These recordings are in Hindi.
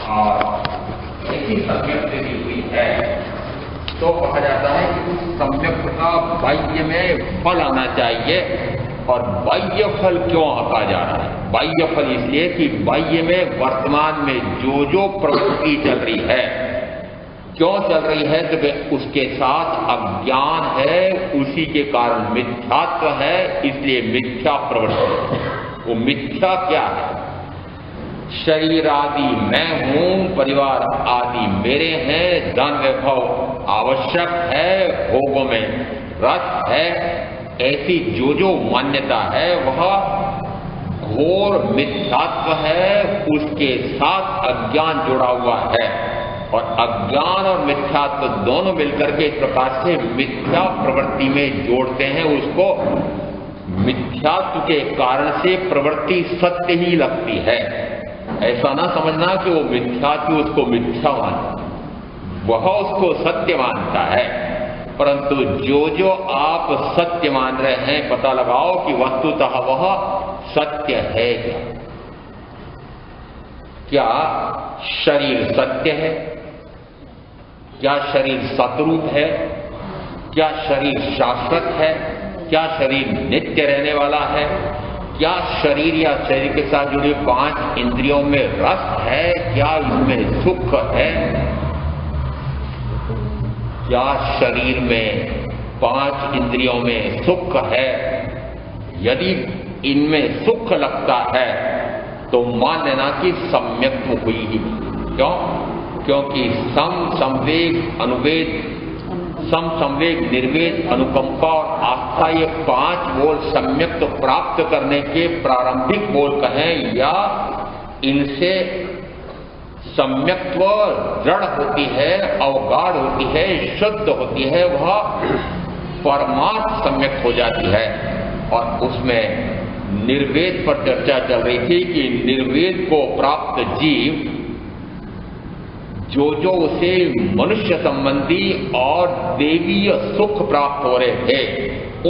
और ऐसी सम्यक यदि हुई है तो कहा जाता है कि उस सम्यक का बाह्य में फल आना चाहिए। और बाह्य फल क्यों कहा जा रहा है? बाह्य फल इसलिए कि बाह्य में वर्तमान में जो जो प्रवृत्ति चल रही है, क्यों चल रही है? तो उसके साथ अज्ञान है, उसी के कारण मिथ्यात्व है, इसलिए मिथ्या प्रवृत्ति। वो मिथ्या क्या है? शरीर आदि मैं हूं, परिवार आदि मेरे हैं, धन वैभव आवश्यक है, भोगों में रस है, ऐसी जो जो मान्यता है वह घोर मिथ्यात्व है, उसके साथ अज्ञान जुड़ा हुआ है। और अज्ञान और मिथ्यात्व दोनों मिलकर के एक प्रकार से मिथ्या प्रवृत्ति में जोड़ते हैं उसको। मिथ्यात्व के कारण से प्रवृत्ति सत्य ही लगती है। ऐसा ना समझना कि वो मिथ्यात्व उसको मिथ्या मानता, वह उसको सत्य मानता है। परंतु जो जो आप सत्य मान रहे हैं, पता लगाओ कि वस्तुतः वह सत्य है क्या? क्या शरीर सत्य है? क्या शरीर सतरूप है? क्या शरीर शाश्वत है? क्या शरीर नित्य रहने वाला है? क्या शरीर या शरीर के साथ जुड़े 5 इंद्रियों में रस है? क्या इसमें सुख है? क्या शरीर में 5 इंद्रियों में सुख है? यदि इनमें सुख लगता है तो मान लेना कि सम्यक्त्व हुई ही। क्यों? क्योंकि संवेग अनुवेद, संवेग निर्वेद अनुकंपा और आस्था, ये 5 बोल सम्यक्त्व प्राप्त करने के प्रारंभिक बोल कहें, या इनसे सम्यक्त्व दृढ़ होती है, अवगाढ़ होती है, शुद्ध होती है, वह परमार्थ सम्यक हो जाती है। और उसमें निर्वेद पर चर्चा चल रही थी कि निर्वेद को प्राप्त जीव जो जो उसे मनुष्य संबंधी और देवीय सुख प्राप्त हो रहे थे,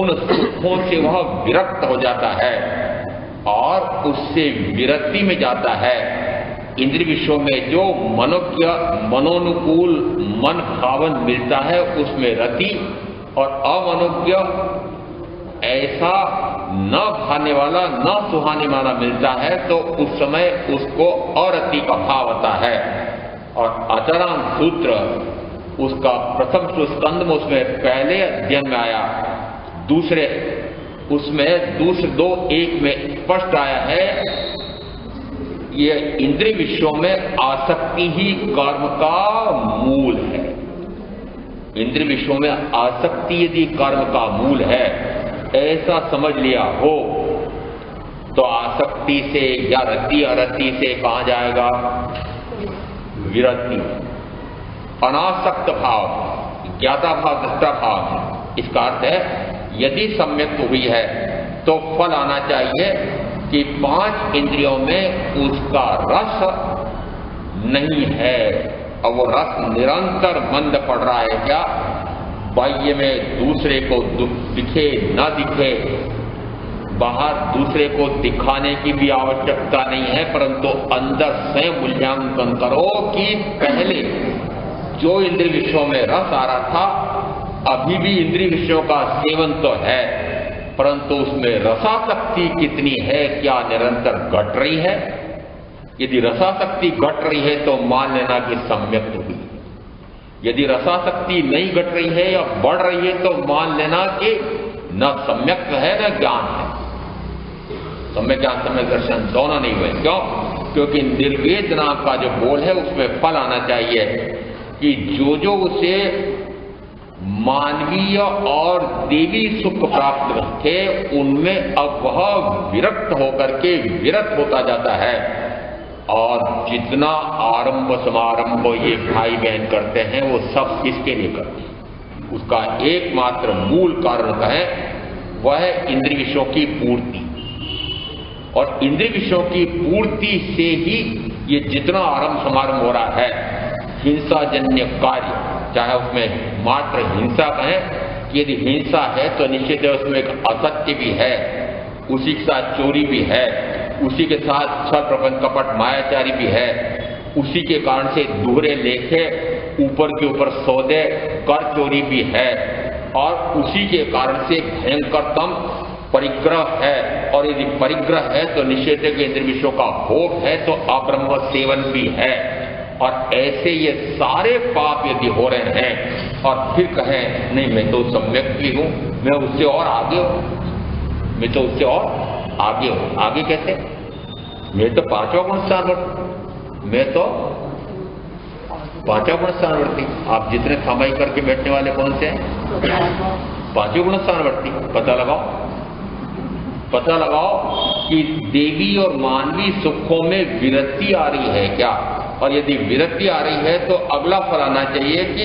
उन सुखों से वह विरक्त हो जाता है और उससे विरक्ति में जाता है। इंद्रिय विषयों में जो मनोज्ञ मनोनुकूल मन भावन मिलता है उसमें रति, और अमनोज्ञ ऐसा न भाने वाला न सुहाने वाला मिलता है तो उस समय उसको अरति का भाव आता है। और आचरण सूत्र उसका प्रथम स्कंद में उसमें पहले अध्ययन में आया, दूसरे 2:1 में स्पष्ट आया है, ये इंद्रिय विषयों में आसक्ति ही कर्म का मूल है। इंद्रिय विषयों में आसक्ति यदि कर्म का मूल है, ऐसा समझ लिया हो तो आसक्ति से या रति अरति से कहां जाएगा? विरति, अनासक्त भाव, ज्ञाता भाव, दृष्टा भाव। इसका अर्थ है यदि सम्यक हुई है तो फल आना चाहिए कि 5 इंद्रियों में उसका रस नहीं है, और वो रस निरंतर मंद पड़ रहा है। क्या बाह्य में दूसरे को दिखे न दिखे, बाहर दूसरे को दिखाने की भी आवश्यकता नहीं है, परंतु अंदर स्वयं मूल्यांकन करो कि पहले जो इंद्रिय विषयों में रस आ रहा था, अभी भी इंद्रिय विषयों का सेवन तो है, परंतु उसमें रसासक्ति कितनी है? क्या निरंतर घट रही है? यदि रसासक्ति घट रही है तो मान लेना कि सम्यक हुई। यदि रसासक्ति नहीं घट रही है या बढ़ रही है तो मान लेना कि न सम्यक है न ज्ञान है। सम्यक ज्ञान सम्यक दर्शन दोनों नहीं हुए। क्यों? क्योंकि निर्वेद नाम का जो बोल है उसमें फल आना चाहिए कि जो जो उसे मानवीय और देवी सुख प्राप्त थे उनमें अब वह विरक्त होकर के विरक्त होता जाता है। और जितना आरंभ समारंभ ये भाई बहन करते हैं वो सब किसके लिए करते हैं? उसका एकमात्र मूल कारण है वह है इंद्रिय विषयों की पूर्ति। और इंद्रिय विषयों की पूर्ति से ही ये जितना आरंभ समारंभ हो रहा है, हिंसाजन्य कार्य, चाहे उसमें मात्र हिंसा कहें कि यदि हिंसा है तो निश्चित है उसमें एक असत्य भी है, उसी के साथ चोरी भी है, उसी के साथ छल प्रपंच कपट मायाचारी भी है, उसी के कारण से दोहरे लेखे, ऊपर के ऊपर सौदे, कर चोरी भी है, और उसी के कारण से भयंकरतम परिग्रह है। और यदि परिग्रह है तो निषेधक इंद्रिय विषयों का भोग है, तो अब्रह्म सेवन भी है। और ऐसे ये सारे पाप यदि हो रहे हैं और फिर कहें नहीं मैं तो सम्यक भी हूं, मैं उससे और आगे हूं, मैं तो उससे और आगे हूं। आगे कैसे? मैं तो पांचवा गुण स्थानवर्ती, मैं तो पांचवा गुण स्थानवर्ती। आप जितने थमाई करके बैठने वाले कौन से हैं? पांचवें गुण स्थानवर्ती। पता लगाओ कि देवी और मानवीय सुखों में विरक्ति आ रही है क्या? और यदि विरक्ति आ रही है तो अगला फल आना चाहिए कि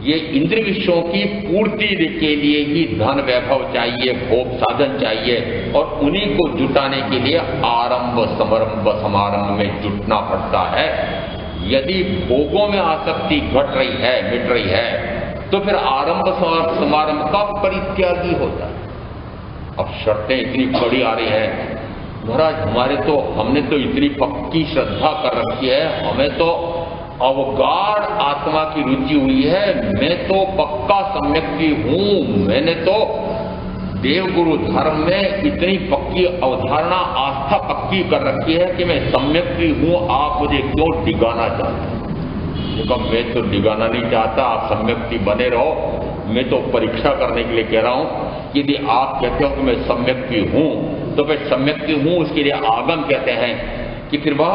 ये इंद्रिय विषयों की पूर्ति के लिए ही धन वैभव चाहिए, भोग साधन चाहिए, और उन्हीं को जुटाने के लिए आरंभ समारंभ समारंभ में जुटना पड़ता है। यदि भोगों में आसक्ति घट रही है, मिट रही है, तो फिर आरंभ समारंभ का परित्यागी होता है। अब शर्तें इतनी कड़ी आ रही है महाराज, हमने तो इतनी पक्की श्रद्धा कर रखी है, हमें तो अवगाढ़ आत्मा की रुचि हुई है, मैं तो पक्का सम्यक्ति हूं, मैंने तो देवगुरु धर्म में इतनी पक्की अवधारणा, आस्था पक्की कर रखी है कि मैं सम्यक्ति हूं, आप मुझे क्यों डिगाना चाहते हैं? देखो मैं तो डिगाना नहीं चाहता, आप सम्यक्ति बने रहो, मैं तो परीक्षा करने के लिए कह रहा हूं। यदि आप कहते हो कि मैं सम्यक्ति हूं, तो फिर सम्यक्ति हूं उसके लिए आगम कहते हैं कि फिर वह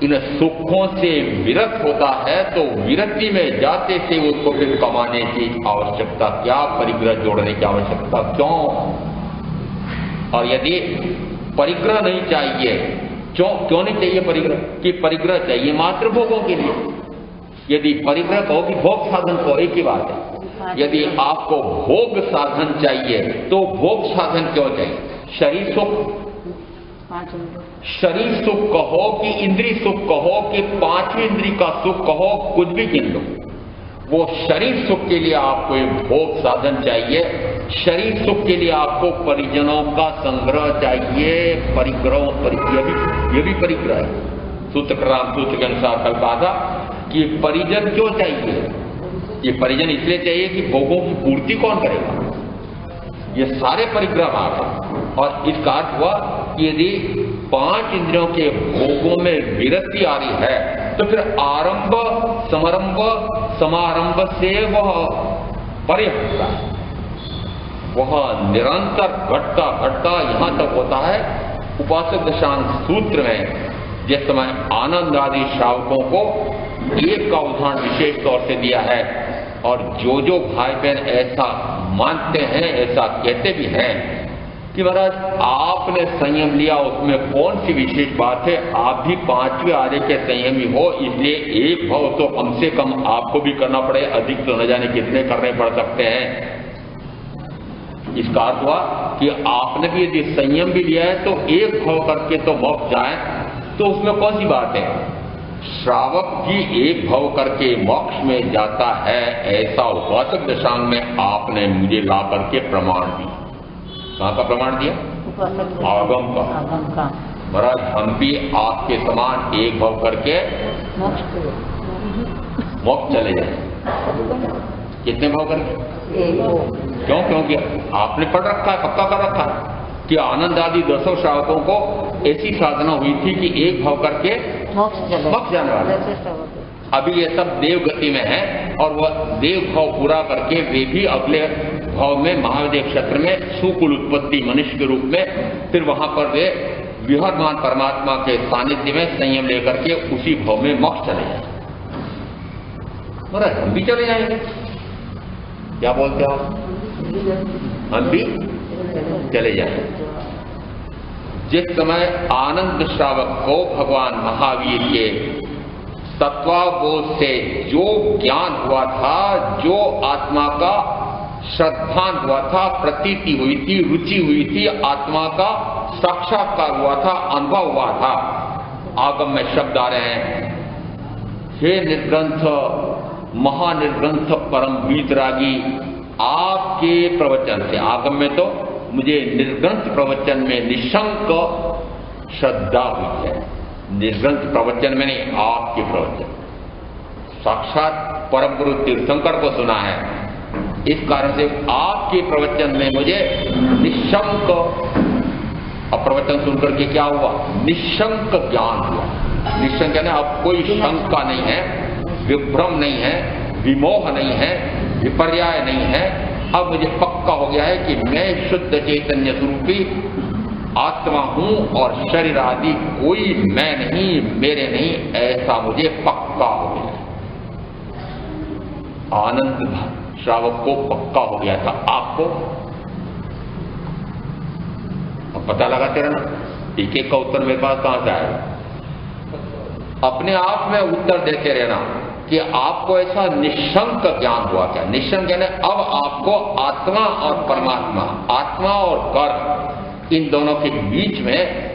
इन सुखों से विरत होता है, तो विरक्ति में जाते से उसको फिर कमाने की आवश्यकता क्या, परिग्रह जोड़ने की आवश्यकता क्यों? और यदि परिग्रह नहीं चाहिए, क्यों नहीं चाहिए परिग्रह? कि परिग्रह चाहिए मात्र भोगों के लिए। यदि परिग्रह कहो कि भोग साधन को, एक ही बात है। यदि आपको भोग साधन चाहिए तो भोग साधन क्यों चाहिए? शरीर सुख, शरीर सुख कहो कि इंद्रिय सुख कहो कि पांचवी इंद्रिय का सुख कहो, कुछ भी गिन लो, वो शरीर सुख के लिए आपको एक भोग साधन चाहिए। शरीर सुख के लिए आपको परिजनों का संग्रह चाहिए, ये भी परिग्रह है। सूत्र के अनुसार कल कहा था कि परिजन क्यों चाहिए? ये परिजन इसलिए चाहिए कि भोगों की पूर्ति कौन करेगा? ये सारे परिग्रह आ गए। और इसका अर्थ हुआ कि यदि पांच इंद्रियों के भोगों में विरक्ति आ रही है, तो फिर आरंभ समारंभ से वह परे होता है, वह निरंतर घटता यहां तक होता है। उपासक दशांग सूत्र में जिस समय आनंद आदि श्रावकों को एक का उदाहरण विशेष तौर से दिया है, और जो भाई बहन ऐसा मानते हैं, ऐसा कहते भी हैं कि महाराज आपने संयम लिया, उसमें कौन सी विशेष बात है, आप भी पांचवें आर्य के संयमी हो, इसलिए एक भाव तो कम से कम आपको भी करना पड़े, अधिक तो न जाने कितने करने पड़ सकते हैं। इसका अर्थ हुआ कि आपने भी यदि संयम भी लिया है तो एक भाव करके तो मोक्ष जाए, तो उसमें कौन सी बात है? श्रावक भी एक भाव करके मोक्ष में जाता है, ऐसा उपासक दशांग में आपने मुझे ला करके प्रमाण दिया। कहाँ का प्रमाण दिया? आगम का। महाराज हम भी आपके समान एक भाव करके मोक्ष चले जाए। कितने भाव करके? क्यों? क्योंकि आपने पढ़ रखा है, पक्का कर रखा है कि आनंद आदि 10 श्रावकों को ऐसी साधना हुई थी कि एक भाव करके मोक्ष जाने वाले। अभी ये सब देव गति में है, और वह देव भाव पूरा करके वे भी अगले भाव में महादेव क्षेत्र में सुकुल उत्पत्ति मनुष्य के रूप में फिर वहां पर वे विहरमान परमात्मा के सानिध्य में संयम लेकर के उसी भाव में मोक्ष चले जाए। महाराज हम भी चले जाएंगे, क्या बोलते हो? हम भी चले जाएंगे। जिस समय आनंद श्रावक को भगवान महावीर के तत्वाबोध से जो ज्ञान हुआ था, जो आत्मा का श्रद्धान हुआ था, प्रतीति हुई थी, रुचि हुई थी, आत्मा का साक्षात्कार हुआ था, अनुभव हुआ था, आगम में शब्द आ रहे हैं, हे निर्ग्रंथ महानिर्ग्रंथ परम वीतरागी, आपके प्रवचन से, आगम में तो मुझे निर्ग्रंथ प्रवचन में निशंक श्रद्धा हुई है, निर्ग्रंथ प्रवचन में नहीं, आपके प्रवचन। साक्षात परम गुरु तीर्थंकर को सुना है, इस कारण से आपके प्रवचन में मुझे निशंक, अब प्रवचन सुनकर के क्या हुआ, निशंक ज्ञान हुआ। निशंक यानी अब कोई शंका नहीं है, विभ्रम नहीं है, विमोह नहीं है, विपर्याय नहीं है। अब मुझे पक्का हो गया है कि मैं शुद्ध चैतन्य स्वरूपी आत्मा हूं और शरीर आदि कोई मैं नहीं, मेरे नहीं, ऐसा मुझे पक्का हो गया। आनंद श्रावक को पक्का हो गया था, आपको अब पता लगाते रहना। एक का उत्तर मेरे पास कहां से आएगा, अपने आप में उत्तर देते रहना कि आपको ऐसा निशंक ज्ञान हुआ क्या। निशंक यानी अब आपको आत्मा और परमात्मा, आत्मा और कर्म, इन दोनों के बीच में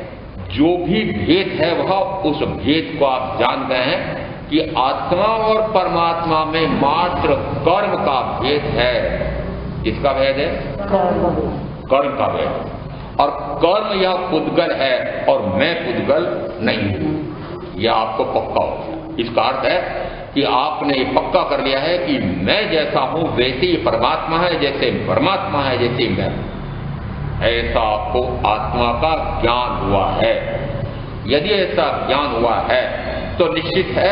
जो भी भेद है वह उस भेद को आप जान गए हैं कि आत्मा और परमात्मा में मात्र कर्म का भेद है। किसका भेद है, कर्म का भेद। और कर्म यह पुद्गल है और मैं पुद्गल नहीं हूं, यह आपको पक्का हो गया। इसका अर्थ है कि आपने पक्का कर लिया है कि मैं जैसा हूं वैसे ही परमात्मा है, जैसे परमात्मा है जैसे ही मैं, ऐसा आपको आत्मा का ज्ञान हुआ है। यदि ऐसा ज्ञान हुआ है तो निश्चित है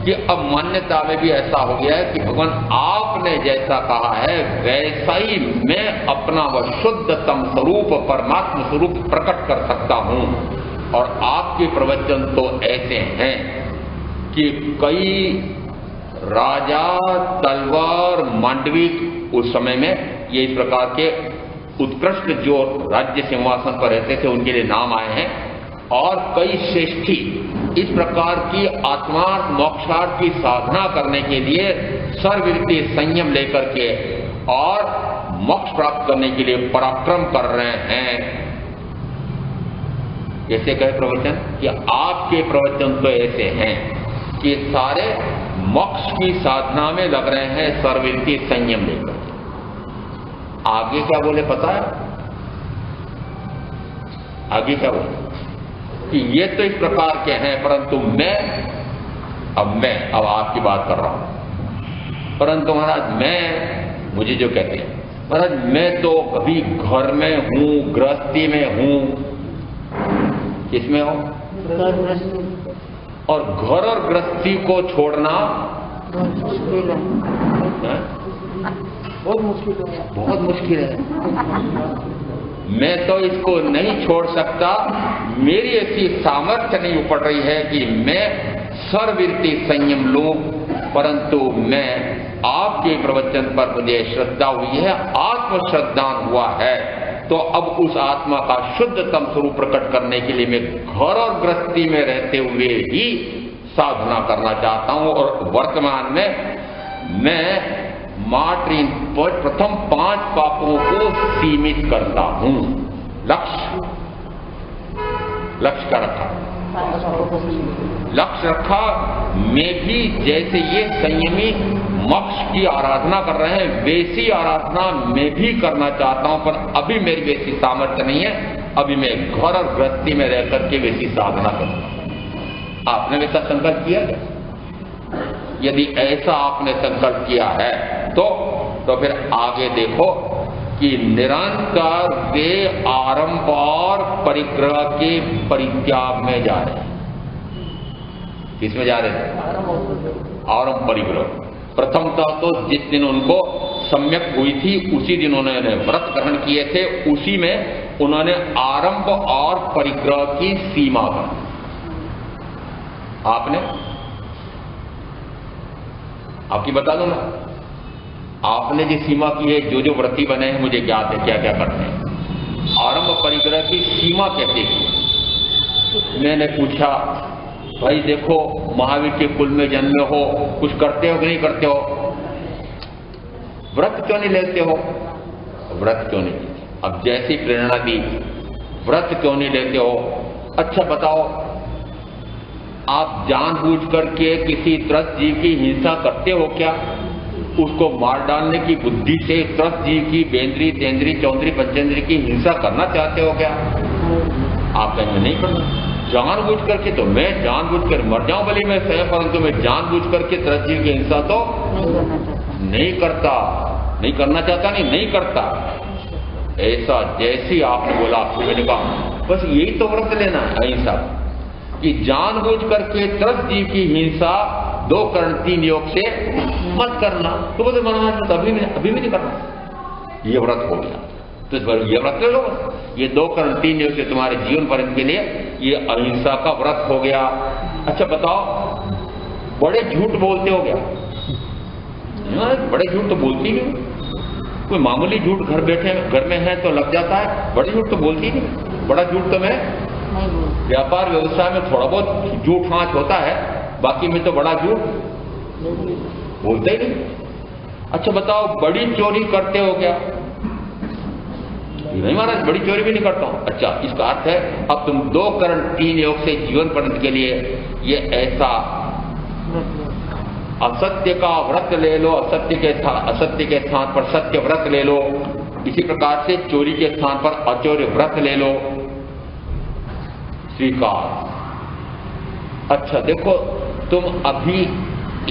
कि अब मान्यता में भी ऐसा हो गया है कि भगवान आपने जैसा कहा है वैसा ही मैं अपना वह शुद्धतम स्वरूप परमात्मा स्वरूप प्रकट कर सकता हूं। और आपके प्रवचन तो ऐसे हैं कि कई राजा, तलवार, मांडविक उस समय में ये इस प्रकार के उत्कृष्ट जो राज्य सिंहासन पर रहते थे उनके लिए नाम आए हैं। और कई श्रेष्ठी इस प्रकार की आत्मार्थ मोक्षार्थ की साधना करने के लिए सर्ववृत्ति संयम लेकर के और मोक्ष प्राप्त करने के लिए पराक्रम कर रहे हैं। जैसे कहे प्रवचन कि आपके प्रवचन तो ऐसे हैं कि सारे मोक्ष की साधना में लग रहे हैं सर्ववृत्ति संयम लेकर। आगे क्या बोले पता है, आगे क्या बोले कि ये तो इस प्रकार के हैं, परंतु मैं अब आपकी बात कर रहा हूं। परंतु महाराज मैं, मुझे जो कहते हैं महाराज मैं तो अभी घर में हूं, गृहस्थी में हूं। किसमें हो, और घर और गृहस्थी को छोड़ना बहुत मुश्किल है। मैं तो इसको नहीं छोड़ सकता, मेरी ऐसी सामर्थ्य नहीं उपड़ रही है कि मैं सर्ववृत्ति संयम लूं। परंतु मैं आपके प्रवचन पर मुझे श्रद्धा हुई है, आत्मश्रद्धान हुआ है, तो अब उस आत्मा का शुद्धतम स्वरूप प्रकट करने के लिए मैं घर और गृहस्थी में रहते हुए ही साधना करना चाहता हूं। और वर्तमान में मैं मात्र इन प्रथम 5 पापों को सीमित करता हूं। लक्ष्य क्या रखा, लक्ष्य रखा मैं भी जैसे ये संयमी मोक्ष की आराधना कर रहे हैं वैसी आराधना मैं भी करना चाहता हूं। पर अभी मेरी वैसी सामर्थ्य नहीं है, अभी मैं घर और गृहस्थी में रह करके वैसी साधना करूंगा। आपने वैसा संकल्प किया है? यदि ऐसा आपने संकल्प किया है तो फिर आगे देखो कि निरंतर वे आरंभ और परिग्रह के परित्याग में जा रहे हैं। किसमें जा रहे हैं? आरंभ परिग्रह। प्रथमतः तो जिस दिन उनको सम्यक हुई थी उसी दिन उन्होंने व्रत ग्रहण किए थे, उसी में उन्होंने आरंभ और परिग्रह की सीमा कर। आपकी बता दो ना, आपने जो सीमा की है, जो व्रती बने हैं मुझे ज्ञात है क्या क्या करते हैं। आरंभ परिग्रह की सीमा कैसे की? मैंने पूछा भाई देखो महावीर के कुल में जन्मे हो, कुछ करते हो कि नहीं करते हो? व्रत क्यों नहीं लेते हो? व्रत क्यों नहीं लेते? अब जैसी प्रेरणा दी, व्रत क्यों नहीं लेते हो? अच्छा बताओ, आप जानबूझ करके किसी त्रस्त जीव की हिंसा करते हो क्या? उसको मार डालने की बुद्धि से त्रस्त जीव की बेंद्री, तेंद्री, चौंद्री, पंचेंद्री की हिंसा करना चाहते हो क्या? आप कहेंगे नहीं करना। जानबूझ करके तो मैं जानबूझ कर मर जाऊं भले मैं सह, परंतु मैं जानबूझ करके तरजीह की हिंसा तो नहीं करता, नहीं करना चाहता, नहीं करता। ऐसा जैसे आपने बोला, आपसे मैंने कहा बस यही तो व्रत लेना है अहिंसा, कि जानबूझ करके तरजीह की हिंसा 2 करण 3 योग से मत करना। तो बोले महाराज तो अभी भी नहीं करना, ये व्रत हो गया। तो ये व्रत ले लो, ये 2 करण 3 योग से तुम्हारे जीवन पर्यंत के लिए ये अहिंसा का व्रत हो गया। अच्छा बताओ, बड़े झूठ बोलते हो क्या? बड़े झूठ तो बोलती नहीं, कोई मामूली झूठ घर में है तो लग जाता है, बड़े झूठ तो बोलती नहीं। बड़ा झूठ तो मैं व्यापार व्यवसाय में थोड़ा बहुत झूठ फाँच होता है, बाकी में तो बड़ा झूठ बोलते ही नहीं। अच्छा बताओ, बड़ी चोरी करते हो क्या? नहीं महाराज, बड़ी चोरी भी नहीं करता हूं। अच्छा, इसका अर्थ है अब तुम 2 करण 3 योग से जीवन पर्यंत के लिए ये ऐसा असत्य का व्रत ले लो, असत्य के स्थान पर सत्य व्रत ले लो। इसी प्रकार से चोरी के स्थान पर अचोर्य व्रत ले लो, स्वीकार। अच्छा देखो, तुम अभी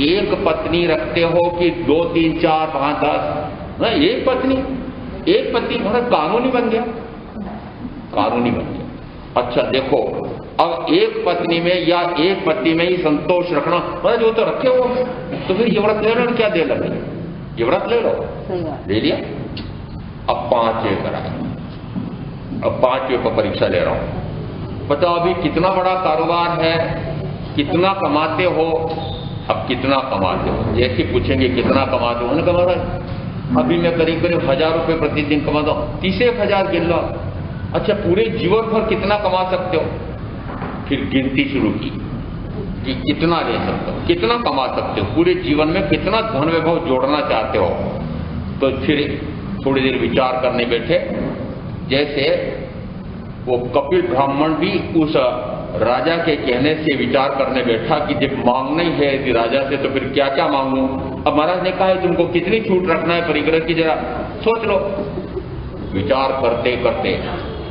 एक पत्नी रखते हो कि 2 3 4 5 10? एक पत्नी महाराज कानूनी बन गया, कानूनी बन गया। अच्छा देखो, अब एक पत्नी में या एक पति में ही संतोष रखना, महाराज वो तो रखे हो, तो फिर ये व्रत ले लो, क्या दे लगे, ये व्रत ले लो, ले लिया। अब 5 योग कराए, अब 5 योग पर परीक्षा ले रहा हूं। बताओ अभी कितना बड़ा कारोबार है, कितना कमाते हो? अब कितना कमाते हो, जैसे पूछेंगे कितना कमाते हो, उन्होंने कहा अभी मैं करीब 1000 रुपये प्रतिदिन कमाता हूं। 30,000 गिन लो। अच्छा पूरे जीवन भर कितना कमा सकते हो? फिर गिनती शुरू की कि कितना ले सकते हो, कितना कमा सकते हो, पूरे जीवन में कितना धन वैभव जोड़ना चाहते हो। तो फिर थोड़ी देर विचार करने बैठे। जैसे वो कपिल ब्राह्मण भी उस राजा के कहने से विचार करने बैठा कि जब मांगना ही है यदि राजा से, तो फिर क्या क्या मांगूं। अब महाराज ने कहा है तुमको कितनी छूट रखना है परिग्रह की, जरा सोच लो। विचार करते करते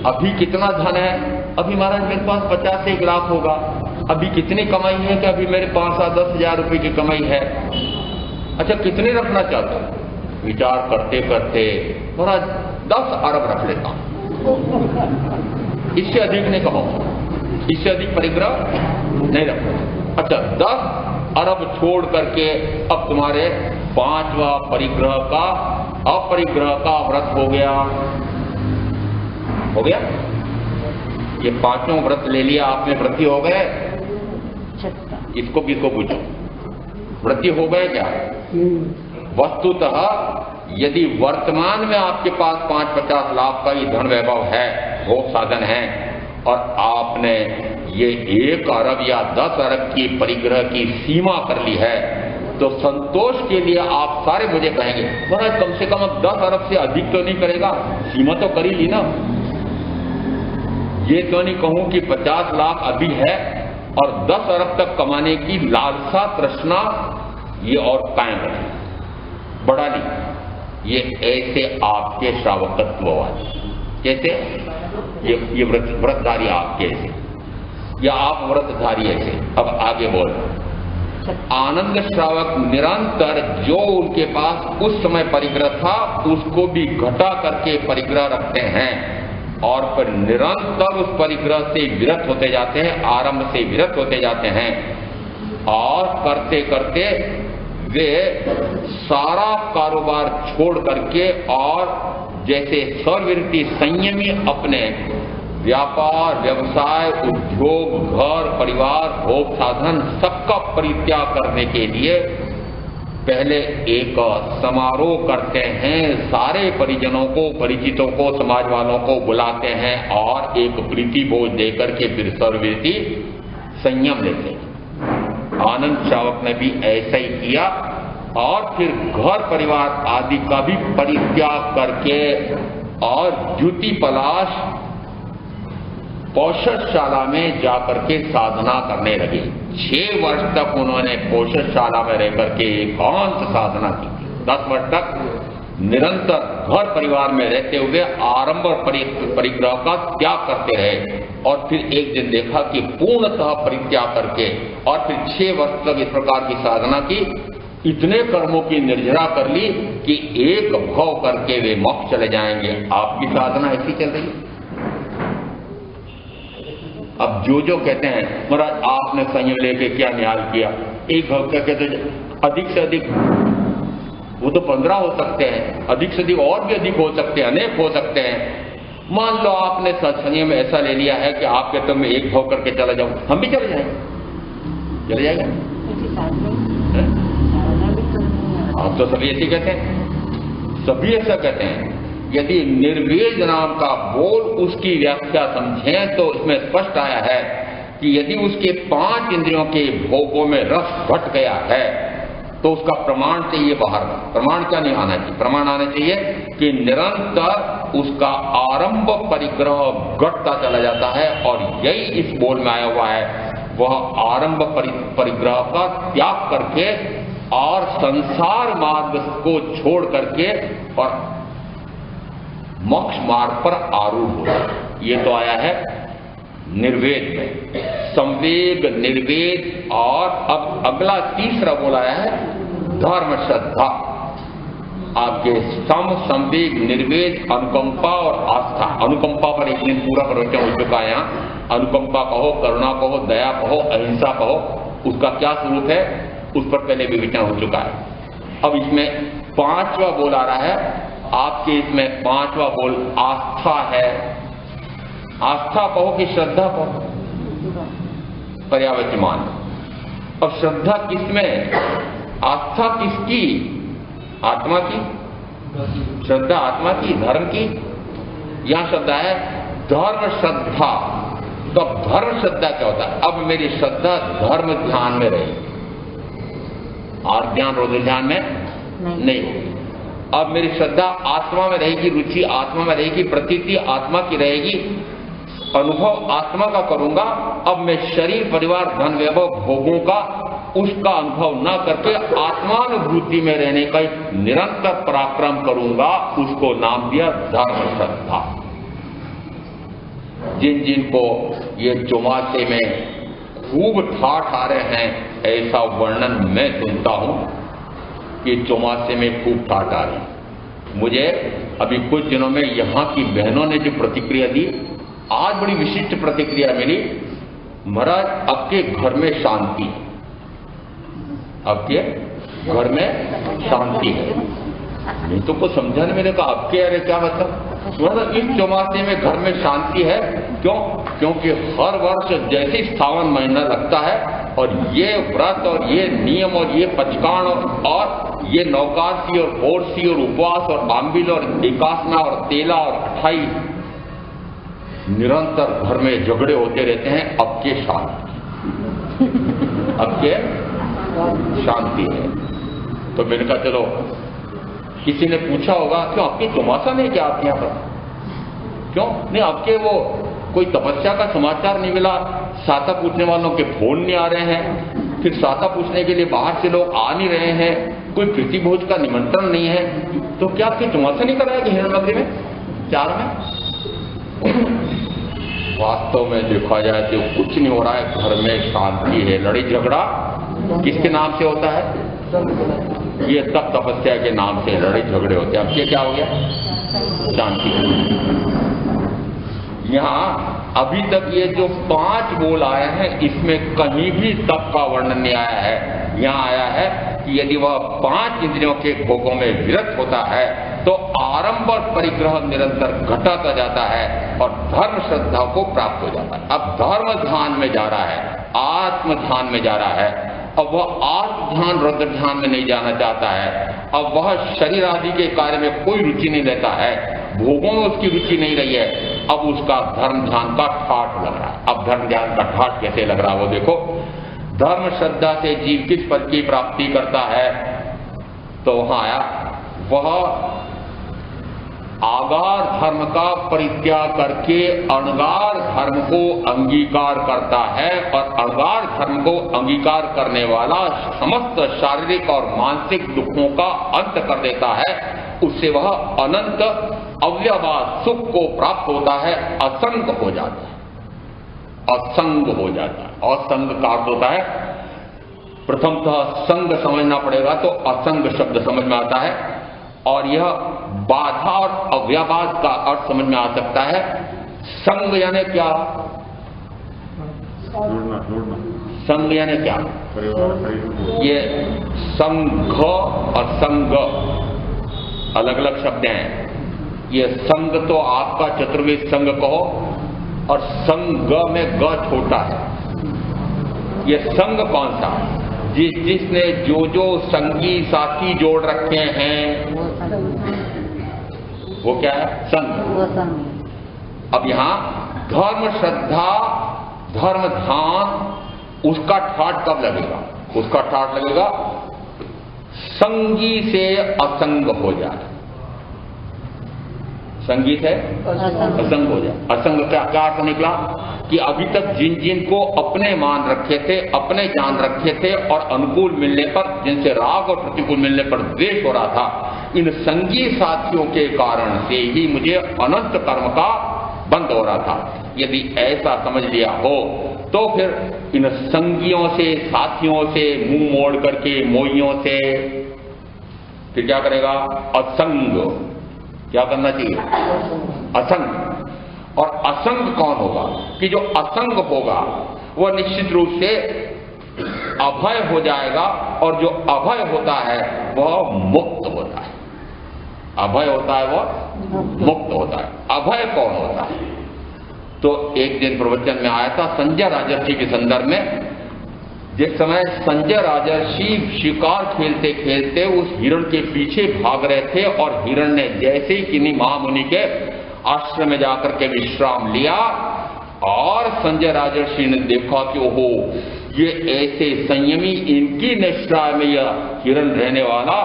अभी कितना धन है? अभी महाराज मेरे पास 50 से 1 लाख होगा। अभी कितनी कमाई है? कि अभी मेरे 5-10 रुपए की कमाई है। अच्छा कितने रखना चाहते हो? विचार करते करते महाराज 10 अरब रख लेता हूं, इससे अधिक नहीं कमाऊंगा, इससे अधिक परिग्रह नहीं रखना। अच्छा 10 अरब छोड़ करके अब तुम्हारे 5वां परिग्रह का, अपरिग्रह का व्रत हो गया। हो गया, ये 5वां व्रत ले लिया आपने, व्रती हो गए। इसको किसको पूछो, व्रती हो गए क्या? वस्तुतः यदि वर्तमान में आपके पास 5-50 लाख का ही धन वैभव है, भोग साधन है, और आपने ये 1 अरब या 10 अरब की परिग्रह की सीमा कर ली है, तो संतोष के लिए आप सारे मुझे कहेंगे महाराज कम से कम अब 10 अरब से अधिक तो नहीं करेगा, सीमा तो कर ही ली ना। ये तो नहीं कहूं कि 50 लाख अभी है और 10 अरब तक कमाने की लालसा तृष्णा ये और कायम रहे, बढ़ा ली। ये ऐसे आपके श्रावकत्व वाले, कैसे ये व्रतधारी आपके ऐसे, या आप व्रतधारी ऐसे। अब आगे बोल, आनंद श्रावक निरंतर जो उनके पास उस समय परिग्रह था उसको भी घटा करके परिग्रह रखते हैं और फिर निरंतर उस परिग्रह से विरत होते जाते हैं, आरंभ से विरत होते जाते हैं, और करते करते वे सारा कारोबार छोड़ करके और जैसे सर्ववृत्ति संयमी अपने व्यापार, व्यवसाय, उद्योग, घर, परिवार, भोग साधन सबका परित्याग करने के लिए पहले एक समारोह करते हैं, सारे परिजनों को, परिचितों को, समाज वालों को बुलाते हैं और एक प्रीति भोज देकर के फिर सर्ववृत्ति संयम लेते हैं। आनंद श्रावक ने भी ऐसा ही किया और फिर घर परिवार आदि का भी परित्याग करके और द्युति पलाश कौशलशाला में जाकर के साधना करने लगे। 6 वर्ष तक उन्होंने कौशलशाला में रह करके एकांत साधना की। 10 वर्ष तक निरंतर घर परिवार में रहते हुए आरंभ और परिग्रह का त्याग करते रहे और फिर एक दिन देखा कि पूर्णतः परित्याग करके और फिर 6 वर्ष तक इस प्रकार की साधना की, इतने कर्मों की निर्जरा कर ली कि एक भव करके वे मोक्ष चले जाएंगे। आपकी साधना ऐसी चल रही है। अब जो कहते हैं महाराज आपने संयम लेके क्या न्याय किया, एक भव क्या कहते हैं, अधिक से अधिक वो तो 15 हो सकते हैं, अधिक से अधिक और भी अधिक हो सकते हैं, अनेक हो सकते हैं। मान लो आपने संयम में ऐसा ले लिया है कि आप कहते हो मैं एक भव करके चला जाऊं, हम भी चले जाएंगे, चले जाएंगे। आप तो सभी ऐसे कहते हैं, सभी ऐसा कहते हैं। यदि निर्वेद नाम का बोल उसकी व्याख्या समझें तो इसमें स्पष्ट आया है कि यदि उसके 5 इंद्रियों के भोगों में रस घट गया है तो उसका प्रमाण चाहिए बाहर का। प्रमाण क्या नहीं आना चाहिए, प्रमाण आना चाहिए कि निरंतर उसका आरंभ परिग्रह घटता चला जाता है, और यही इस बोल में आया हुआ है। वह आरंभ परिग्रह का त्याग करके और संसार मार्ग को छोड़ करके और मोक्ष मार्ग पर आरूढ़ होता है। ये तो आया है निर्वेद में, संवेग, निर्वेद, और अब अगला तीसरा बोला है धर्म श्रद्धा। आपके संवेग, निर्वेद, अनुकंपा और आस्था। अनुकंपा पर एक दिन पूरा प्रवचन हो चुका है। यहाँ अनुकंपा कहो, करुणा कहो, दया कहो, अहिंसा कहो, उसका क्या स्वरूप है उस पर पहले विवेचन हो चुका है। अब इसमें 5वां बोल आ रहा है आपके, इसमें 5वां बोल आस्था है। आस्था कहो कि श्रद्धा कहो, पर्यावचमान। अब श्रद्धा किसमें, आस्था किसकी, आत्मा की, श्रद्धा आत्मा की, धर्म की। यहां श्रद्धा है धर्म श्रद्धा। तो अब धर्म श्रद्धा क्या होता है, अब मेरी श्रद्धा धर्म ध्यान में रहेगी, और ध्यान रोज ध्यान में नहीं होगी। अब मेरी श्रद्धा आत्मा में रहेगी, रुचि आत्मा में रहेगी, प्रतीति आत्मा की रहेगी, अनुभव आत्मा का करूंगा। अब मैं शरीर, परिवार, धन, वैभव, भोगों का उसका अनुभव न करके आत्मानुभूति में रहने का निरंतर पराक्रम करूंगा, उसको नाम दिया धर्म श्रद्धा। जिन जिनको ये चौमासे में खूब ठाठ आ रहे हैं, ऐसा वर्णन मैं सुनता हूं कि चौमासे में खूब ठाठ आ रही है। मुझे अभी कुछ दिनों में यहाँ की बहनों ने जो प्रतिक्रिया दी, आज बड़ी विशिष्ट प्रतिक्रिया मिली। महाराज आपके घर में शांति, आपके घर में शांति है। नहीं तो कुछ समझा नहीं, मैंने कहा आपके, अरे क्या मतलब इस चौमासे में घर में शांति है। क्यों? क्योंकि हर वर्ष जैसे सावन महीना लगता है और ये व्रत और ये नियम और ये पचकाण और ये नौकासी और होरसी और उपवास और आम्बिल और एकासना और तेला और अठाई, निरंतर घर में झगड़े होते रहते हैं। अब के शांति, अब के शांति है। तो मैंने कहा चलो, किसी ने पूछा होगा क्यों आपकी चौमासा नहीं क्या आपके यहाँ पर, क्यों नहीं आपके वो कोई तपस्या का समाचार नहीं मिला, साता पूछने वालों के फोन नहीं आ रहे हैं, फिर साता पूछने के लिए बाहर से लोग आ नहीं रहे हैं, कोई प्रीति भोज का निमंत्रण नहीं है, तो क्या आपकी चौमासा नहीं कराया कि हिरणमंदिर में 4 में? वास्तव में देखा जाए तो कुछ नहीं हो रहा है, घर में शांति है। लड़ाई झगड़ा किसके नाम से होता है? ये तप तपस्या के नाम से लड़ाई झगड़े होते हैं। अब ये क्या हो गया? शांति। यहाँ अभी तक ये जो 5 बोल आए हैं, इसमें कहीं भी तप का वर्णन नहीं आया है। यहाँ आया है कि यदि वह 5 इंद्रियों के भोगों में विरक्त होता है तो आरंभ और परिग्रह निरंतर घटाता जाता है और धर्म श्रद्धा को प्राप्त हो जाता है। अब धर्म ध्यान में जा रहा है, आत्म ध्यान में जा रहा है। अब वह आत्म ध्यान, रुद्र ध्यान में नहीं जाना चाहता है। अब वह शरीर आदि के कार्य में कोई रुचि नहीं लेता है, भोगों में उसकी रुचि नहीं रही है। अब उसका धर्म ध्यान का ठाठ लग रहा है। अब धर्म ध्यान का ठाठ कैसे लग रहा है वो देखो। धर्म श्रद्धा से जीव किस पद की प्राप्ति करता है? तो वहां आया, वह आगार धर्म का परित्याग करके अणगार धर्म को अंगीकार करता है, और अणगार धर्म को अंगीकार करने वाला समस्त शारीरिक और मानसिक दुखों का अंत कर देता है उससे वह अनंत अव्ययवाद सुख को प्राप्त होता है, असंग हो जाता है, असंग हो जाता है। असंग का अर्थ होता है, प्रथमतः संग समझना पड़ेगा तो असंग शब्द समझ में आता है, और यह बाधा और अव्ययवाद का अर्थ समझ में आ सकता है। संग यानी क्या? संग यानी क्या? ये संघ और संग अलग अलग शब्द हैं। ये संग तो आपका चतुर्वेद संग कहो, और संग में ग छोटा है। ये संग कौन सा? जिसने जो संगी साथी जोड़ रखे हैं वो क्या है? संग। अब यहां धर्म श्रद्धा धर्म ध्यान उसका ठाट कब लगेगा? उसका ठाट लगेगा संगी से असंग हो जाए, संगी से असंग हो जाए। असंग का क्या अर्थ निकला कि अभी तक जिन जिन को अपने मान रखे थे, अपने जान रखे थे, और अनुकूल मिलने पर जिनसे राग और प्रतिकूल मिलने पर द्वेष हो रहा था, इन संगी साथियों के कारण से ही मुझे अनंत कर्म का बंद हो रहा था। यदि ऐसा समझ लिया हो तो फिर इन संगियों से, साथियों से मुंह मोड़ करके, मोहियों से फिर क्या करेगा? असंग। क्या करना चाहिए? असंग। और असंग कौन होगा? कि जो असंग होगा वह निश्चित रूप से अभय हो जाएगा, और जो अभय होता है वह मुक्त होता है। अभय होता है वह मुक्त होता है। अभय कौन होता है? तो एक दिन प्रवचन में आया था संजय राजर्षि के संदर्भ में। जिस समय संजय राजर्षि शिकार खेलते खेलते उस हिरण के पीछे भाग रहे थे, और हिरण ने जैसे ही किन्हीं महामुनि के आश्रम में जाकर के विश्राम लिया, और संजय राजर्षि ने देखा कि ओहो, ये ऐसे संयमी, इनकी निष्ठा में यह हिरण रहने वाला,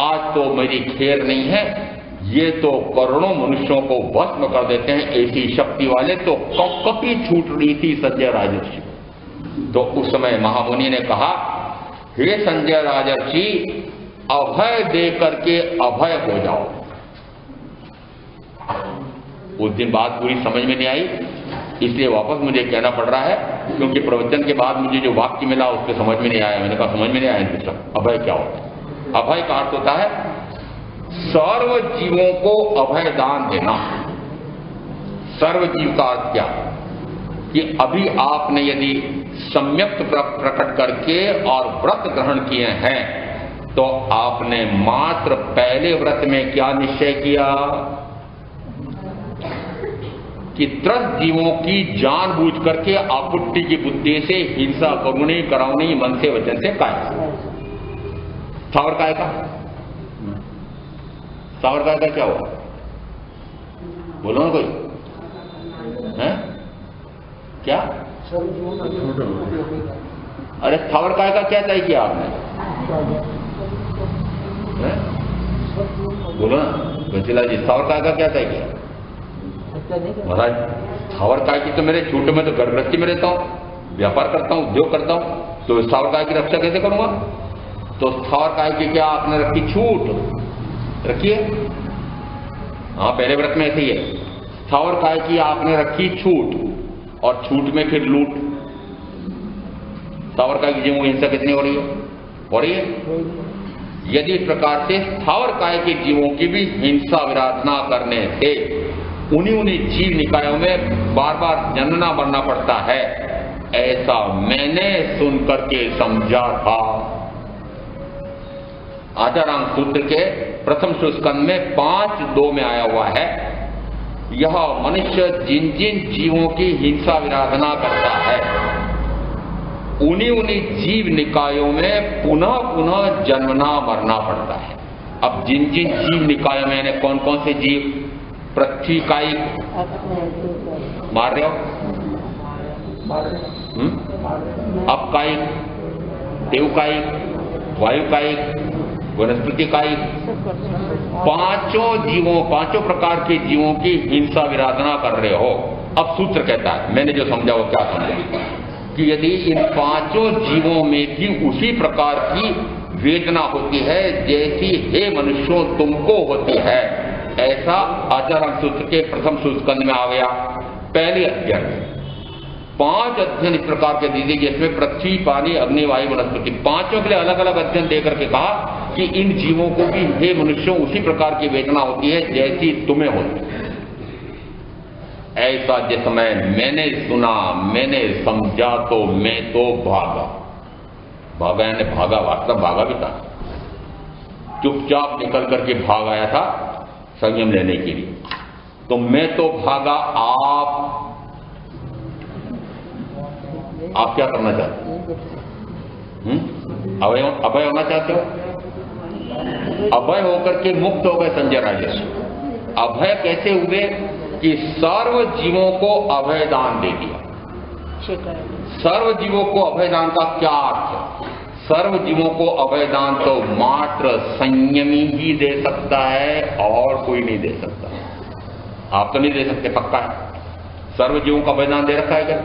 आज तो मेरी खैर नहीं है, ये तो करोड़ों मनुष्यों को भस्म कर देते हैं, ऐसी शक्ति वाले। तो कपी छूट रही थी संजय राजर्षि। तो उस समय महामुनि ने कहा, हे संजय राजर्षि, अभय दे करके अभय हो जाओ। उस दिन बात पूरी समझ में नहीं आई, इसलिए वापस मुझे कहना पड़ रहा है, क्योंकि प्रवचन के बाद मुझे जो वाक्य मिला उसके समझ में नहीं आया। मैंने कहा समझ में नहीं आया दूसरा अभय क्या होता है? अभय का अर्थ होता है सर्व जीवों को अभय दान देना। सर्व जीव का अर्थ क्या? कि अभी आपने यदि सम्यक प्रकट करके और व्रत ग्रहण किए हैं, तो आपने मात्र पहले व्रत में क्या निश्चय किया? कि त्रस्त जीवों की जानबूझ करके आपुट्टी की बुद्धि से हिंसा करुणी कराउनी मन से वचन से काय। सावर काय का? सावर काय का क्या हुआ? बोलो ना कोई है? क्या? अरे सावर काय का क्या तय किया आपने? बोलो ना बंसीलाल जी, सावर काय का क्या तय किया? महाराज, सावर काय की तो मेरे छूट में तो घर गृहस्थी में रहता हूं, व्यापार करता हूं, उद्योग करता हूं, तो सावर काय की रक्षा कैसे करूंगा? तो सावर काय की क्या आपने रखी छूट? रखिए। हाँ, पहले व्रत में ऐसे ही है। सावर काय की आपने रखी छूट, और छूट में फिर लूट। सावर काय की जीवों की हिंसा कितनी हो रही है? हो रही है। यदि इस प्रकार से स्थावर काय के जीवों की भी हिंसा विराधना करने से उन्हीं जीव निकायों में बार बार जन्मना मरना पड़ता है, ऐसा मैंने सुनकर के समझा था। आचारांग सूत्र के प्रथम स्कंद में 5.2 में आया हुआ है, यह मनुष्य जिन जिन जीवों की हिंसा विराधना करता है, उन्हीं जीव निकायों में पुनः पुनः जन्मना मरना पड़ता है। अब जिन जिन जीव निकायों में कौन कौन से जीव? पृथ्वी कायिक मार रहे हो, अपकायिक, देवकायिक, वायुकायिक, वनस्पति कायिक, पांचों प्रकार के जीवों की हिंसा विराधना कर रहे हो। अब सूत्र कहता है, मैंने जो समझा वो क्या समझा, कि यदि इन 5 जीवों में भी उसी प्रकार की वेदना होती है जैसी हे मनुष्यों तुमको होती है। ऐसा आचरण सूत्र के प्रथम स्कंद में आ गया। पहले अध्ययन 5 अध्ययन इस प्रकार के दीजिए जिसमें पृथ्वी, पानी, अग्नि, वायु, वनस्पति, पांचों के लिए अलग अलग अध्ययन देकर के कहा कि इन जीवों को भी हे मनुष्यों उसी प्रकार की वेदना होती है जैसी तुम्हें होती है। ऐसा जिस समय मैंने सुना, मैंने समझा तो मैं तो भागा। भागा यानी भागा, वास्तव भागा भी था, चुपचाप निकल करके भाग आया था संयम लेने के लिए। तो मैं तो भागा, आप क्या करना चाहते हो? अभय होना चाहते हो? अभय होकर के मुक्त हो गए संजय राजेश। अभय कैसे हुए कि सर्व जीवों को अभय दान दे दिया। सर्व जीवों को अभय दान का क्या अर्थ है? सर्व जीवों को अभय दान तो मात्र संयमी ही दे सकता है और कोई नहीं दे सकता। आप तो नहीं दे सकते, पक्का है। सर्व जीवों का अभय दान दे रखा है क्या?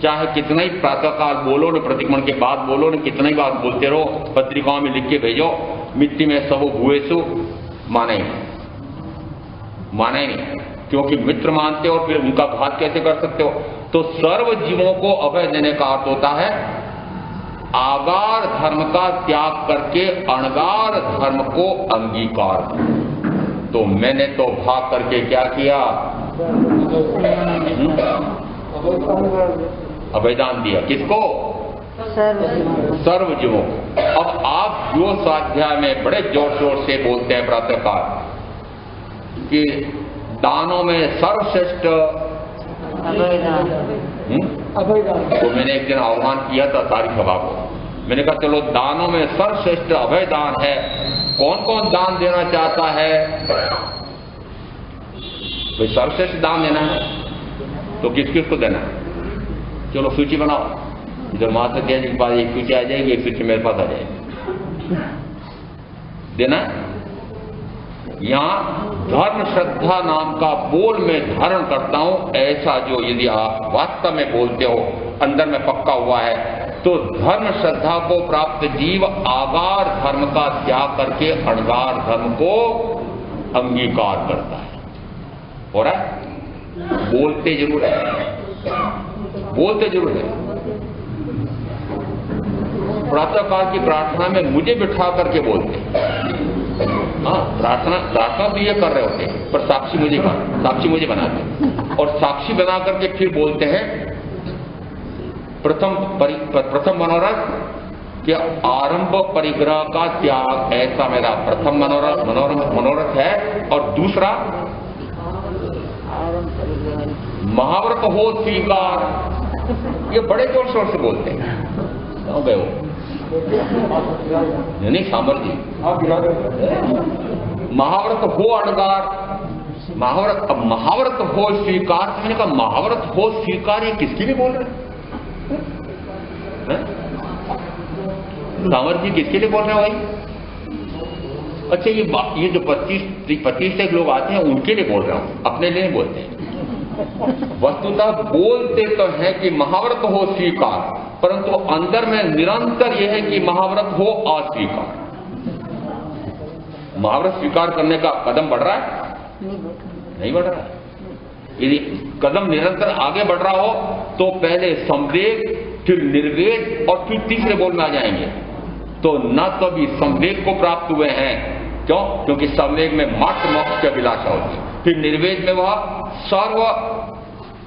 चाहे कितना ही प्रातःकाल बोलो न, प्रतिक्रमण के बाद बोलो न, कितना ही बात बोलते रहो, पत्रिकाओं में लिख के भेजो, मिट्टी में सबो भुएसु, माने नहीं, क्योंकि मित्र मानते हो फिर उनका घात कैसे कर सकते हो? तो सर्व जीवों को अभय देने का अर्थ होता है आगार धर्म का त्याग करके अणगार धर्म को अंगीकार। तो मैंने तो भाग करके क्या किया? अभयदान दिया। किसको? सर्व जीवों को। अब आप जो स्वाध्याय में बड़े जोर शोर से बोलते हैं प्रातःकाल कि दानों में सर्वश्रेष्ठ अभयदान, तो मैंने एक दिन आह्वान किया था सारी सभा को। मैंने कहा चलो दानों में सर्वश्रेष्ठ अभयदान है, कौन कौन दान देना चाहता है? भाई सर्वश्रेष्ठ दान देना है तो किस किस को देना है? चलो सूची बनाओ। इधर माता जी के पास एक सूची आ जाएगी, एक सूची मेरे पास आ जाएगी। देना यहां धर्म श्रद्धा नाम का बोल मैं धारण करता हूं, ऐसा जो यदि आप वास्तव में बोलते हो, अंदर में पक्का हुआ है, तो धर्म श्रद्धा को प्राप्त जीव आगार धर्म का त्याग करके अणगार धर्म को अंगीकार करता है। हो रहा है? बोलते जरूर है, बोलते जरूर है। प्रातःकाल की प्रार्थना में मुझे बिठा करके बोलते हैं। हाँ, प्रार्थना तो ये कर रहे होते हैं, पर साक्षी मुझे बनाते हैं और साक्षी बना करके फिर बोलते हैं प्रथम मनोरथ कि आरंभ परिग्रह का त्याग, ऐसा मेरा प्रथम मनोरथ है। और दूसरा महाव्रत हो स्वीकार। ये बड़े जोर शोर से बोलते हैं। कहाँ गए हो? नहीं सामर जी, महाव्रत हो अणगार, महाव्रत हो स्वीकार। मैंने कहा महाव्रत हो स्वीकार ये किसके लिए बोल रहे हैं? सामर जी किसके लिए बोल रहे हो भाई? अच्छा ये जो 25 एक लोग आते हैं उनके लिए बोल रहा हूं, अपने लिए नहीं बोलते हैं। वस्तुतः बोलते तो है कि महाव्रत हो स्वीकार, परंतु अंदर में निरंतर यह है कि महाव्रत हो अस्वीकार। महाव्रत स्वीकार करने का कदम बढ़ रहा है? नहीं बढ़ रहा है। यदि कदम निरंतर आगे बढ़ रहा हो तो पहले संवेग, फिर निर्वेग और फिर तीसरे बोल में आ जाएंगे। तो न तो भी संवेग को प्राप्त हुए हैं, क्यों? क्योंकि संवेग में मात्र मोक्ष की अभिलाषा होती है। फिर निर्वेद में वह सर्व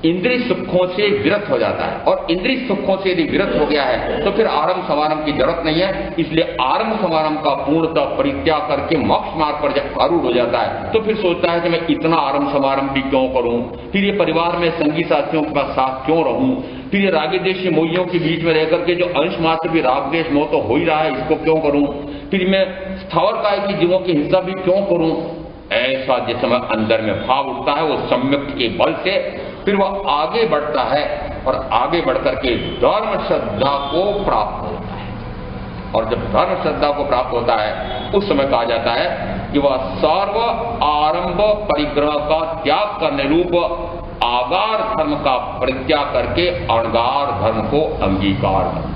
इंद्रिय सुखों से विरत हो जाता है, और इंद्रिय सुखों से यदि विरत हो गया है तो फिर आरंभ समारंभ की जरूरत नहीं है। इसलिए आरंभ समारंभ का पूर्णतः परित्याग करके मोक्ष मार्ग पर जब आरूढ़ हो जाता है तो फिर सोचता है कि मैं इतना आरंभ समारंभ भी क्यों करूं, फिर ये परिवार में संगी साथियों के पास साथ क्यों रहूं, फिर ये राग द्वेष मोहियों के बीच में रहकर के जो अंश मात्र भी राग द्वेष मोह तो हो ही रहा है, इसको क्यों करूं, फिर मैं स्थावर काय की जीवों की हिंसा भी क्यों करूं। ऐसा जिस समय अंदर में भाव उठता है वो सम्यक के बल से फिर वह आगे बढ़ता है और आगे बढ़कर के धर्म श्रद्धा को प्राप्त होता है। और जब धर्म श्रद्धा को प्राप्त होता है उस समय कहा जाता है कि वह सर्व आरंभ परिग्रह का त्याग करने रूप आगार धर्म का परित्याग करके अणगार धर्म को अंगीकार करता है।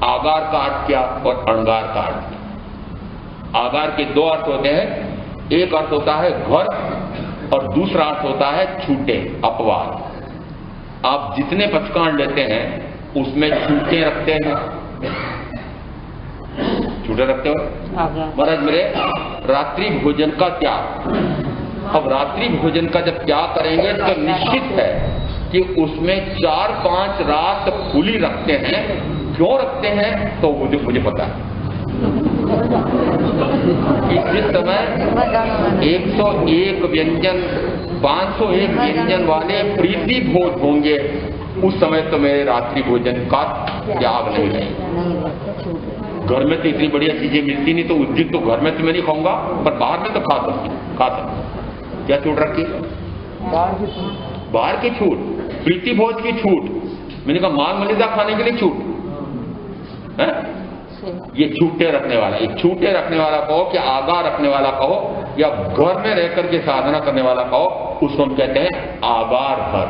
आगार का अर्थ क्या और अणगार का अर्थ क्या। आगार के दो अर्थ होते हैं, एक अर्थ होता है घर और दूसरा अर्थ होता है छूटे, अपवाद। आप जितने पचकांड लेते हैं उसमें छूटे रखते हैं, छूटे रखते हो। महाराज मेरे रात्रि भोजन का त्याग, अब रात्रि भोजन का जब त्याग करेंगे तो निश्चित है कि उसमें 4-5 रात खुली रखते हैं। क्यों रखते हैं तो मुझे पता है कि जिस समय 101 व्यंजन 501 व्यंजन वाले प्रीति भोज होंगे उस समय तो मेरे रात्रि भोजन का त्याग नहीं रहेगा। घर में तो इतनी बढ़िया चीजें मिलती नहीं तो उस दिन तो घर में तो मैं नहीं खाऊंगा, पर बाहर में तो खा सकती। क्या छूट रखी? बाहर की छूट, प्रीति भोज की छूट। मैंने कहा माल मलिदा खाने के लिए छूट है? ये छूटे रखने वाला, ये छूटे रखने वाला कहो कि आगाह रखने वाला कहो या घर में रहकर के साधना करने वाला कहो, उसको हम कहते हैं आगार घर।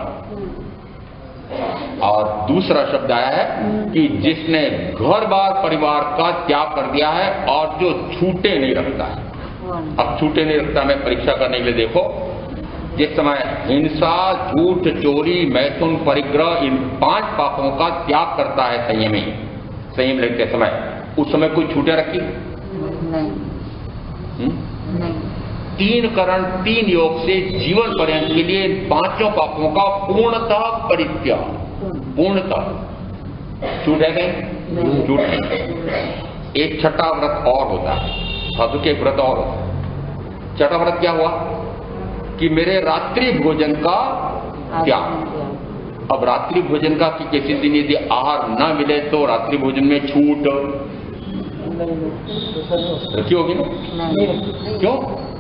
और दूसरा शब्द आया है कि जिसने घर बार परिवार का त्याग कर दिया है और जो छूटे नहीं रखता है। अब छूटे नहीं रखता मैं परीक्षा करने के लिए देखो, जिस समय हिंसा, झूठ, चोरी, मैथुन, परिग्रह, इन 5 पापों का त्याग करता है संयमी, संयम लेते समय, उस समय कोई छूटे रखी? नहीं। 3 करण 3 योग से जीवन पर्यंत के लिए 5 पापों का पूर्णतः परित्याग, पूर्णतः। छूट है कहीं? छूट नहीं। एक छठा व्रत और होता है, साधु के व्रत और होता है। छठा व्रत क्या हुआ कि मेरे रात्रि भोजन का त्याग। अब रात्रि भोजन का कि किसी दिन यदि आहार न मिले तो रात्रि भोजन में छूट रखी होगी ना? क्यों?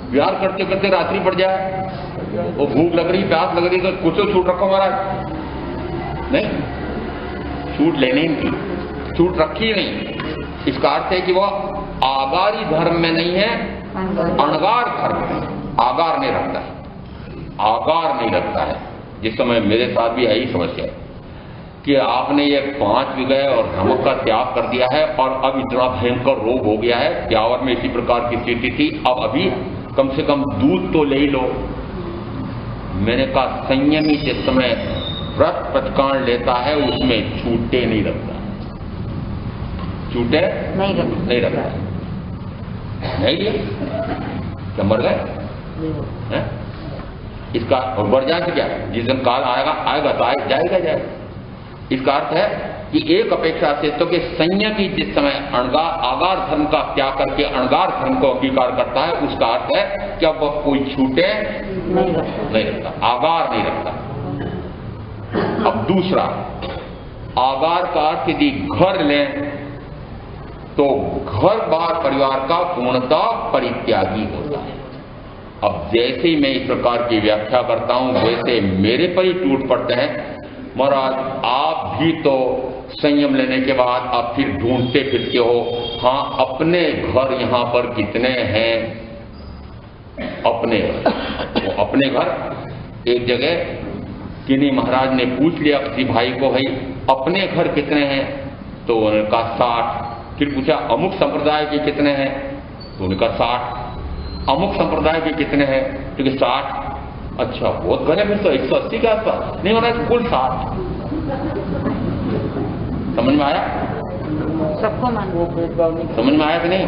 विहार करते करते रात्रि पड़ जाए, वो भूख लग रही, प्यास लग रही, तो कुछ तो छूट रखो महाराज। नहीं, छूट लेने की, छूट रखी नहीं। इसका अर्थ है कि वह आगारी धर्म में नहीं है, अणगार धर्म में। आगार नहीं रखता है, आगार नहीं रखता है। जिस समय मेरे साथ भी यही समस्या है कि आपने ये 5 विगह और नमक का त्याग कर दिया है और अब इतना भयंकर रोग हो गया है। ब्यावर में इसी प्रकार की स्थिति थी, अब अभी कम से कम दूध तो ले लो। मैंने कहा संयमी जिस समय व्रत पचकांड लेता है उसमें छूटे नहीं रखता, छूटे नहीं रखता। नहीं लिए क्या मर गए? इसका और बढ़ जाए क्या? जिस दिन काल आएगा तो जाएगा। इसका अर्थ है कि एक अपेक्षा से तो कि संयमी जिस समय आगार धर्म का त्याग करके अणगार धर्म को अंगीकार करता है, उसका अर्थ है कि अब वह कोई छूटे नहीं रखता, आगार नहीं रखता। अब दूसरा, आगार का अर्थ यदि घर लें तो घर बार परिवार का पूर्णतः परित्यागी होता है। अब जैसे ही मैं इस प्रकार की व्याख्या करता हूं वैसे मेरे पर ही टूट पड़ते हैं। महाराज आप भी तो संयम लेने के बाद आप फिर ढूंढते फिरते हो, हाँ अपने घर यहाँ पर कितने हैं? अपने घर एक जगह किन्हीं महाराज ने पूछ लिया किसी भाई को, भाई अपने घर कितने हैं? तो उन्होंने कहा 60। फिर पूछा अमुक संप्रदाय के कितने हैं? तो उन्होंने कहा 60। अमुक संप्रदाय के कितने हैं? क्योंकि 60। अच्छा बहुत घर है, फिर तो 180 के आसपास नहीं होना, कुल 60। समझ में आया? सबको समझ में आया कि नहीं?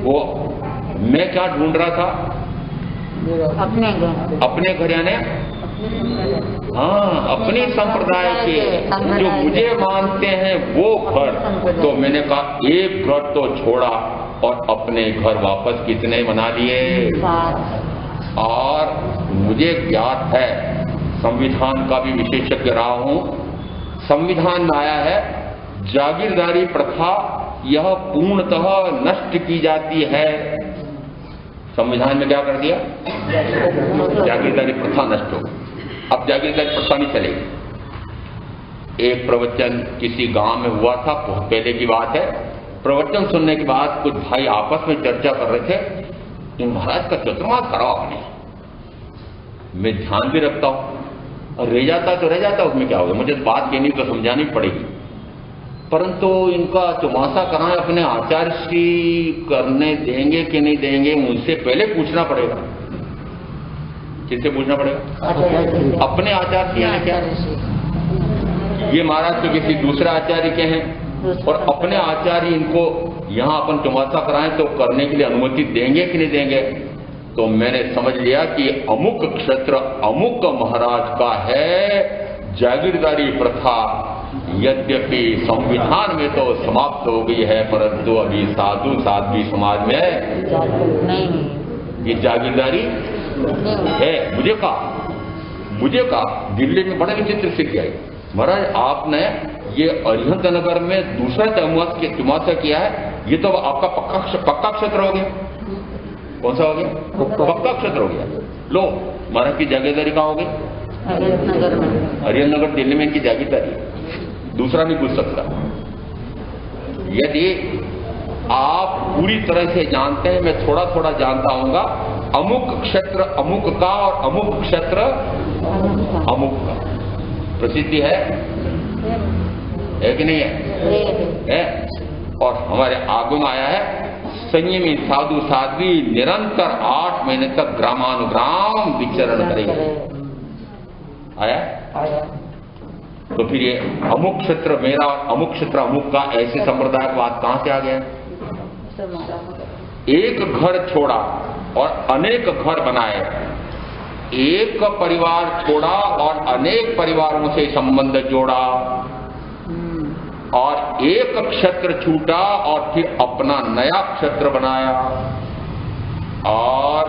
वो मैं क्या ढूंढ रहा था? अपने घर यानी हाँ अपने संप्रदाय के जो मुझे मानते हैं वो घर। तो मैंने कहा एक घर तो छोड़ा और अपने घर वापस कितने बना लिए। और मुझे ज्ञात है, संविधान का भी विशेषज्ञ रहा हूं, संविधान में आया है जागीरदारी प्रथा यह पूर्णतः नष्ट की जाती है। संविधान में क्या कर दिया? जागीरदारी प्रथा नष्ट हो। अब जागीरदारी प्रथा नहीं चलेगी। एक प्रवचन किसी गांव में हुआ था, बहुत पहले की बात है। प्रवचन सुनने के बाद कुछ भाई आपस में चर्चा कर रहे थे कि महाराज का चतुर्मास कराओ आपने। मैं ध्यान भी रखता हूं और रह जाता तो रह जाता, उसमें क्या होगा? मुझे बात कहनी तो समझानी पड़ेगी। परंतु इनका चौमासा कराएं अपने आचार्य श्री करने देंगे कि नहीं देंगे, मुझसे पहले पूछना पड़ेगा। किससे पूछना पड़ेगा? अपने आचार्य श्री हैं क्या? ये महाराज तो किसी दूसरे आचार्य के हैं, और अपने आचार्य इनको यहाँ अपन चौमासा कराएं तो करने के लिए अनुमति देंगे कि नहीं देंगे। तो मैंने समझ लिया कि अमुक क्षेत्र अमुक महाराज का है। जागीरदारी प्रथा यद्यपि संविधान में तो समाप्त हो गई है, परंतु अभी साधु साध्वी समाज में ये जागीरदारी है। मुझे कहा दिल्ली में बड़ा विचित्र स्थिति आई। महाराज आपने ये अरिहंत नगर में दूसरा चौमासा किया है, ये तो आपका पक्का क्षेत्र हो गया। कौन सा हो गया? पक्का क्षेत्र हो गया। लो महाराज की जागीरदारी कहाँ हो गई? अरिहंत नगर दिल्ली में इनकी जागीरदारी, दूसरा नहीं पूछ सकता। यदि आप पूरी तरह से जानते हैं, मैं थोड़ा थोड़ा जानता हूँगा, अमुक क्षेत्र अमुक का और अमुक क्षेत्र अमुक का प्रसिद्धि है कि नहीं है? और हमारे आगम आया है संयमी साधु साध्वी निरंतर 8 महीने तक ग्रामानुग्राम विचरण करेंगे। आया? तो फिर ये अमुक क्षेत्र मेरा और अमुक क्षेत्र अमुक का, ऐसे संप्रदाय की बात कहां से आ गया? एक घर छोड़ा और अनेक घर बनाए, एक परिवार छोड़ा और अनेक परिवारों से संबंध जोड़ा, और एक क्षेत्र छूटा और फिर अपना नया क्षेत्र बनाया। और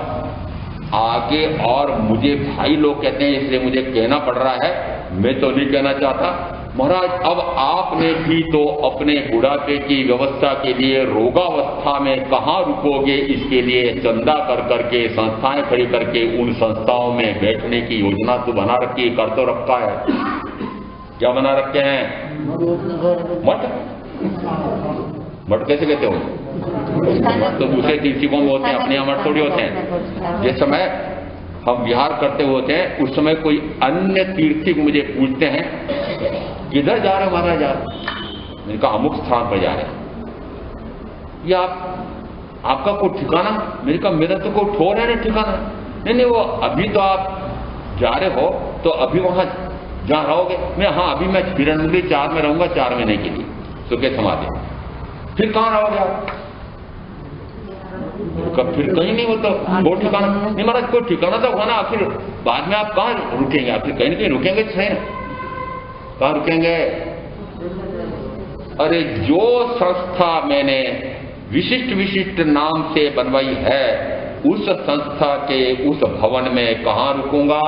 आगे और मुझे भाई लोग कहते हैं इसलिए मुझे कहना पड़ रहा है, मैं तो नहीं कहना चाहता। महाराज अब आपने भी तो अपने बुढ़ापे की व्यवस्था के लिए रोगावस्था में कहाँ रुकोगे, इसके लिए चंदा कर करके संस्थाएं खड़ी करके उन संस्थाओं में बैठने की योजना तो बना रखी, कर तो रखा है। क्या बना रखे हैं? मठ कैसे कहते हो? तो दूसरे तीर्थों में होते हैं, अपने यहाँ मठ थोड़ी होते हैं। जिस समय हम विहार करते होते हैं उस समय कोई अन्य तीर्थी मुझे पूछते हैं किधर जा रहे महाराज आप? मैंने कहा अमुक स्थान पर जा रहे हैं। या आपका कोई ठिकाना? मैंने कहा मेरा तो कोई ठोर है ना ठिकाना। नहीं वो अभी तो आप जा रहे हो तो अभी वहां जहां रहोगे। मैं हाँ अभी मैं हिरणनगरी 4 में रहूंगा 4 महीने के लिए, सुखे समाधि। फिर कहाँ रहोगे आप? कब फिर कहीं नहीं होता वो ठिकाना? नहीं महाराज कोई ठिकाना तो होना, आखिर बाद में आप कहाँ रुकेंगे? आप फिर कहीं ना कहीं रुकेंगे तो सही ना, कहाँ रुकेंगे? अरे जो संस्था मैंने विशिष्ट नाम से बनवाई है उस संस्था के उस भवन में कहाँ रुकूंगा?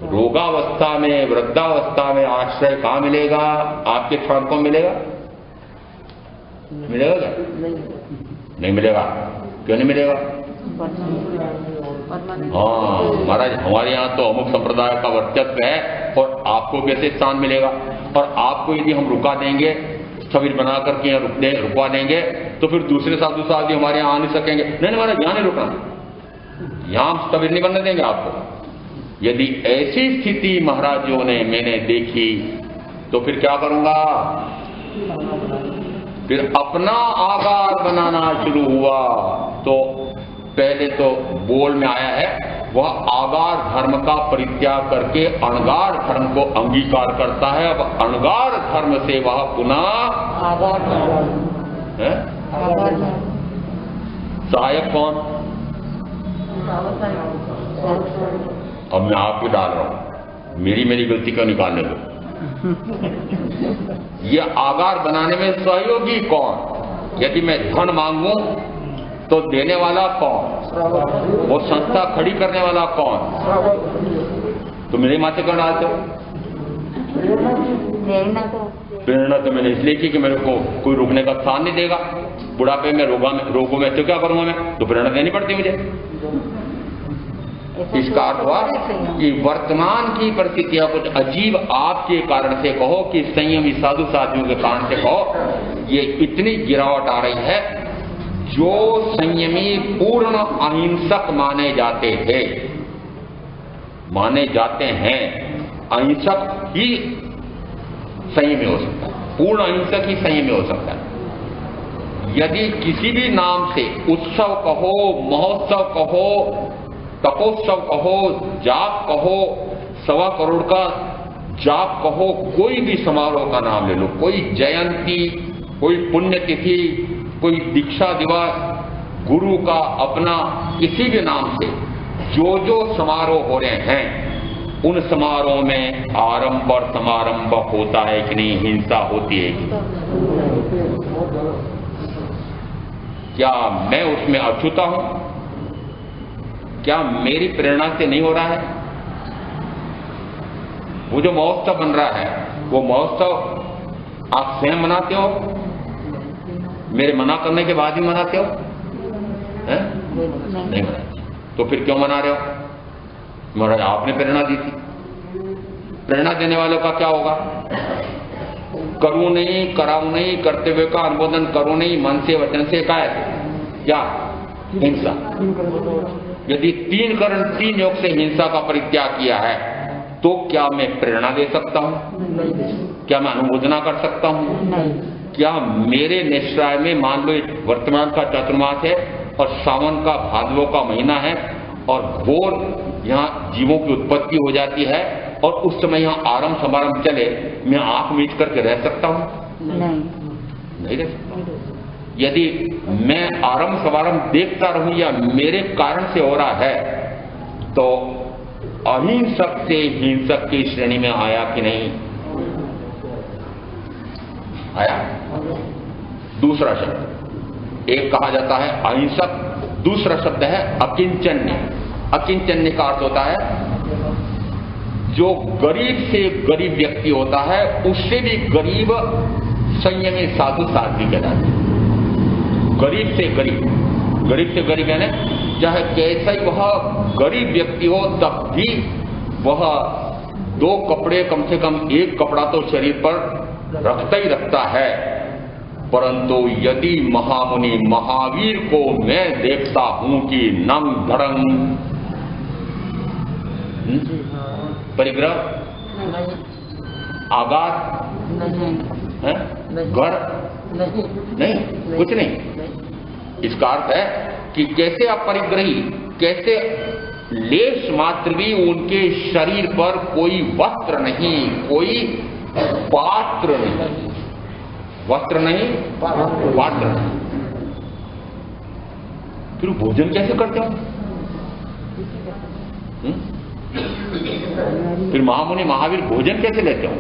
रोगावस्था में वृद्धावस्था में आश्रय कहाँ मिलेगा? आपके स्थान को मिलेगा? मिलेगा क्या? नहीं मिलेगा। क्यों नहीं मिलेगा? हाँ महाराज हमारे यहाँ तो अमुक संप्रदाय का वर्चस्व है और आपको कैसे स्थान मिलेगा? और आपको यदि हम रुका देंगे, स्थविर बना करके यहाँ रुकवा देंगे तो फिर दूसरे साधु साधु हमारे यहाँ आ नहीं सकेंगे। नहीं महाराज यहाँ नहीं रुकना, यहाँ हम स्थविर नहीं बनने देंगे आपको। यदि ऐसी स्थिति महाराजों ने मैंने देखी तो फिर क्या करूंगा? फिर अपना आगार बनाना शुरू हुआ। तो पहले तो बोल में आया है वह आगार धर्म का परित्याग करके अणगार धर्म को अंगीकार करता है। अब अणगार धर्म से वह पुनः सहायक कौन? अब मैं आपको डाल रहा हूं, मेरी गलती क्यों निकालने दो? ये आगार बनाने में सहयोगी कौन? यदि मैं धन मांगू तो देने वाला कौन? वो संस्था खड़ी करने वाला कौन? तो मेरे माथे क्यों डालते हो? प्रेरणा तो मैंने इसलिए की कि मेरे को कोई रुकने का स्थान नहीं देगा। बुढ़ापे में रोगों में तो क्या करूंगा मैं? तो प्रेरणा देनी पड़ती मुझे। इसका अर्थ हुआ कि वर्तमान की परिस्थितियां कुछ अजीब आपके कारण से कहो कि संयमी साधु साधियों के कारण से कहो, ये इतनी गिरावट आ रही है। जो संयमी पूर्ण अहिंसक माने जाते हैं, अहिंसक ही संयमी हो सकता है। पूर्ण अहिंसक ही संयमी हो सकता है। यदि किसी भी नाम से उत्सव कहो, महोत्सव कहो, तपोत्सव कहो, जाप कहो, 1.25 करोड़ का जाप कहो, कोई भी समारोह का नाम ले लो, कोई जयंती, कोई पुण्यतिथि, कोई दीक्षा दिवस, गुरु का अपना, किसी भी नाम से जो जो समारोह हो रहे हैं, उन समारोह में आरंभ और समारंभ होता है कि नहीं, हिंसा होती है कि क्या मैं उसमें अछूता हूं? क्या मेरी प्रेरणा से नहीं हो रहा है? वो जो महोत्सव बन रहा है, वो महोत्सव आप स्वयं मनाते हो? मेरे मना करने के बाद ही मनाते हो? हैं? नहीं मनाते। तो फिर क्यों मना रहे हो? महाराज आपने प्रेरणा दी थी। प्रेरणा देने वालों का क्या होगा? करूं नहीं, कराऊं नहीं, करते हुए का अनुमोदन करूं नहीं, मन से वचन से काय क्या हिंसा। यदि 3 करण 3 योग से हिंसा का परित्याग किया है, तो क्या मैं प्रेरणा दे सकता हूं? क्या मैं अनुमोदना कर सकता हूं? क्या मेरे निश्चय में, मान लो वर्तमान का चातुर्मास है और सावन का भादवों का महीना है और घोर यहाँ जीवों की उत्पत्ति हो जाती है और उस समय यहाँ आरंभ समारंभ चले, मैं आंख मीच करके रह सकता हूं? नहीं रह सकता। यदि मैं आरंभ समारंभ देखता रहूं या मेरे कारण से हो रहा है, तो अहिंसक से हिंसक की श्रेणी में आया कि नहीं आया? दूसरा शब्द, एक कहा जाता है अहिंसक, दूसरा शब्द है अकिंचन्य। अकिंचन्य का अर्थ होता है जो गरीब से गरीब व्यक्ति होता है, उससे भी गरीब संयमी साधु साध्वी कहलाते हैं। गरीब से गरीब, गरीब से गरीब यानी चाहे कैसा ही वह गरीब व्यक्ति हो, तब भी वह 2 कपड़े, कम से कम 1 कपड़ा तो शरीर पर रखता ही रखता है। परंतु यदि महामुनि महावीर को मैं देखता हूं कि नंग धड़ंग परिग्रह, आगार, घर नहीं, कुछ नहीं। इसका अर्थ है कि कैसे अपरिग्रही, कैसे लेश मात्र भी उनके शरीर पर कोई वस्त्र नहीं, कोई पात्र नहीं, वस्त्र नहीं, पात्र नहीं, फिर भोजन कैसे करते हो? फिर महामुनि महावीर भोजन कैसे लेते हो?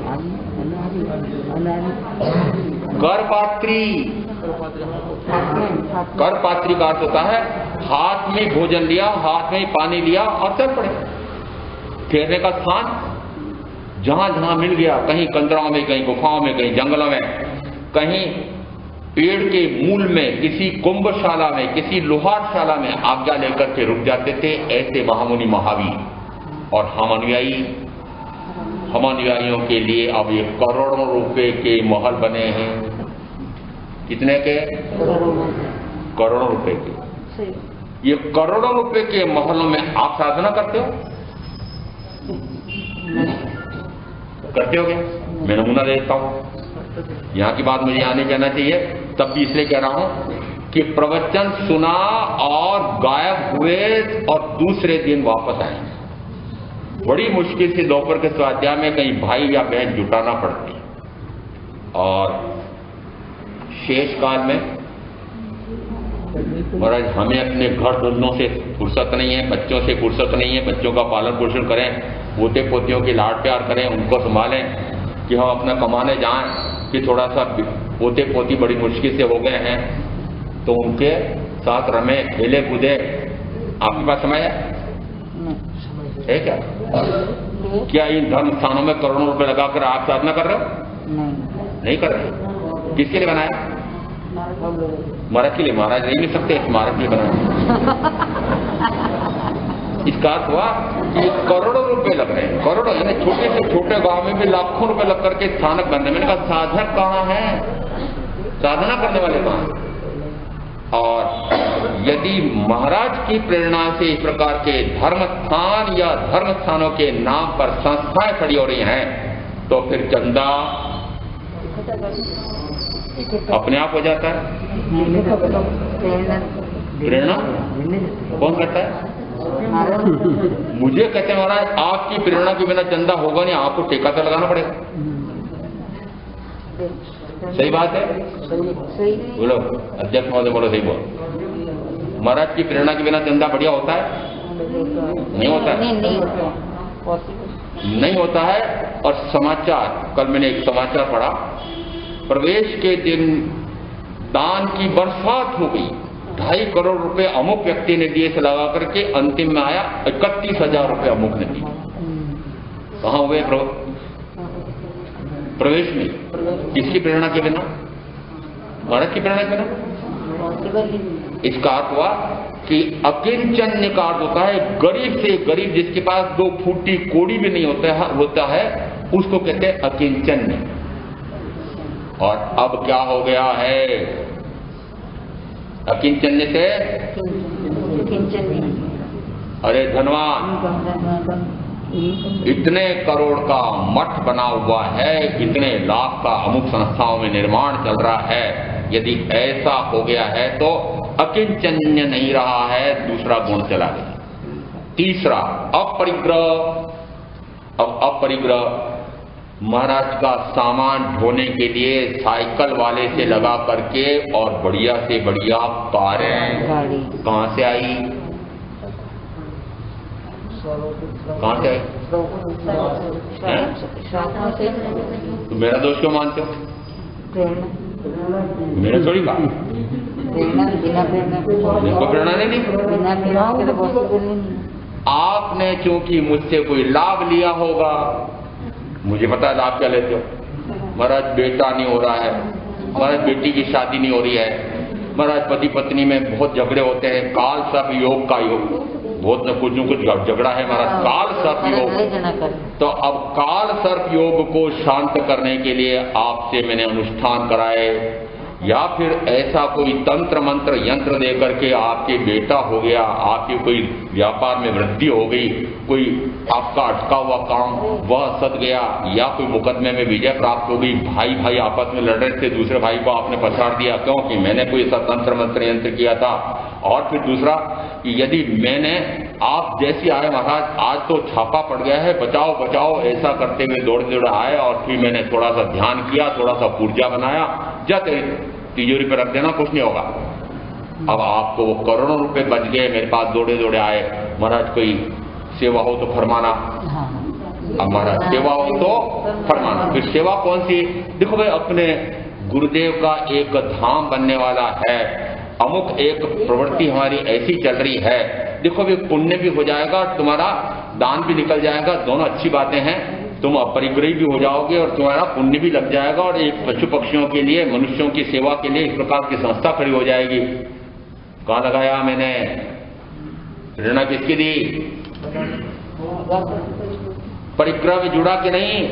करपात्री, करपात्री का अर्थ होता है हाथ में भोजन लिया, हाथ में पानी लिया और चल पड़े। ठहरने का स्थान जहां जहां मिल गया, कहीं कंदराओं में, कहीं गुफाओं में, कहीं जंगलों में, कहीं पेड़ के मूल में, किसी कुंभशाला में, किसी लोहारशाला में आज्ञा लेकर के रुक जाते थे। ऐसे महामुनि महावीर और हम अनुयायियों के लिए अब ये करोड़ों रुपए के महल बने हैं। कितने के? करोड़ों रुपए के। ये करोड़ों रुपए के महलों में आप साधना करते हो? करते हो क्या? मैं नमूना देता हूं। यहां की बात मुझे आने जाना चाहिए, तब भी इसलिए कह रहा हूं कि प्रवचन सुना और गायब हुए और दूसरे दिन वापस आए। बड़ी मुश्किल से दोपहर के स्वाध्याय में कहीं भाई या बहन जुटाना पड़ती है और शेष काल में महाराज हमें अपने घर धंधों से फुर्सत नहीं है, बच्चों से फुर्सत नहीं है, बच्चों का पालन पोषण करें, पोते पोतियों की लाड प्यार करें, उनको संभालें कि हम अपना कमाने जाएं, कि थोड़ा सा पोते पोती बड़ी मुश्किल से हो गए हैं तो उनके साथ रमे खेले कूदे। आपके पास समय है क्या? क्या इन धर्म स्थानों में करोड़ों रुपए लगाकर आप साधना कर रहे हो? नहीं कर रहे। किसके लिए बनाया? महाराज के लिए। महाराज नहीं मिल सकते, स्मारक लिए बनाया। इसका अर्थ हुआ कि करोड़ों रुपए लग रहे हैं, करोड़ों, यानी छोटे से छोटे गांव में भी लाखों रुपए लग करके स्थानक बनने। मैंने कहा साधक कहाँ है? साधना करने वाले कहाँ हैं? और यदि महाराज की प्रेरणा से इस प्रकार के धर्म स्थान या धर्म स्थानों के नाम पर संस्थाएं खड़ी हो रही हैं, तो फिर चंदा अपने आप हो जाता है। प्रेरणा कौन करता है? मुझे कहते हैं महाराज आपकी प्रेरणा के बिना चंदा होगा नहीं, आपको ठेका तो लगाना पड़ेगा। सही बात है? बोलो अध्यक्ष महोदय, बोलो सही बोलो। महाराज की प्रेरणा के बिना चंदा बढ़िया होता है? नहीं होता है, नहीं होता है। और समाचार, कल मैंने एक समाचार पढ़ा, प्रवेश के दिन दान की बरसात हो गई, 2.5 करोड़ रुपए अमुक व्यक्ति ने दिए से लगा करके अंतिम में आया 31,000 रुपए अमुक ने दिए। कहाँ हुए प्रवेश में? किसकी प्रेरणा के बिना? महाराज की प्रेरणा के बिना। इसका अर्थ हुआ कि अकिंचन्य का अर्थ होता है गरीब से गरीब, जिसके पास 2 फूटी कोड़ी भी नहीं होता है उसको कहते हैं अकिंचन्य। और अब क्या हो गया है? अकिंचन्य से अरे धनवान, इतने करोड़ का मठ बना हुआ है, इतने लाख का अमुक संस्थाओं में निर्माण चल रहा है। यदि ऐसा हो गया है तो अकिंचन्य नहीं रहा है, दूसरा गुण चला गया। तीसरा अपरिग्रह। अब अपरिग्रह, महाराज का सामान ढोने के लिए साइकिल वाले से लगा करके और बढ़िया से बढ़िया कारें कहां से आई? कहां से आई? तो मेरा दोष क्यों मानते हो? मेरा थोड़ी कहा, प्रेरणा नहीं। आपने क्योंकि मुझसे कोई लाभ लिया होगा, मुझे पता है लाभ क्या लेते हो। महाराज बेटा नहीं हो रहा है, महाराज बेटी की शादी नहीं हो रही है, महाराज पति पत्नी में बहुत झगड़े होते हैं, काल सर्प योग का योग, बहुत न कुछ झगड़ा है महाराज, काल सर्प योग। तो अब काल सर्प योग को शांत करने के लिए आपसे मैंने अनुष्ठान कराए, या फिर ऐसा कोई तंत्र मंत्र यंत्र दे करके आपके बेटा हो गया, आपके कोई व्यापार में वृद्धि हो गई, कोई आपका अटका हुआ काम वह सद गया, या कोई मुकदमे में विजय प्राप्त हो गई, भाई भाई आपस में लड़ रहे थे, दूसरे भाई को आपने पछाड़ दिया क्योंकि मैंने कोई ऐसा तंत्र मंत्र यंत्र किया था। और फिर दूसरा कि यदि मैंने आप जैसी आए महाराज, आज तो छापा पड़ गया है, बचाओ बचाओ ऐसा करते हुए दौड़े दौड़े आए, और फिर मैंने थोड़ा सा ध्यान किया, थोड़ा सा पूर्जा बनाया, जा तिजोरी पर रख देना, कुछ नहीं होगा। अब आपको वो करोड़ों रुपए बच गए, मेरे पास दौड़े दौड़े आए, महाराज कोई सेवा हो तो फरमाना। अब महाराज सेवा हो तो फरमाना। फिर सेवा कौन सी? देखो भाई, अपने गुरुदेव का एक धाम बनने वाला है, अमुक एक प्रवृत्ति हमारी ऐसी चल रही है, देखो भी पुण्य भी हो जाएगा, तुम्हारा दान भी निकल जाएगा, दोनों अच्छी बातें हैं, तुम अपरिग्रही भी हो जाओगे और तुम्हारा पुण्य भी लग जाएगा, और एक पशु पक्षियों के लिए, मनुष्यों की सेवा के लिए इस प्रकार की संस्था खड़ी हो जाएगी। कहाँ लगाया मैंने? प्रेरणा किसकी दी? परिग्रह में जुड़ा कि नहीं?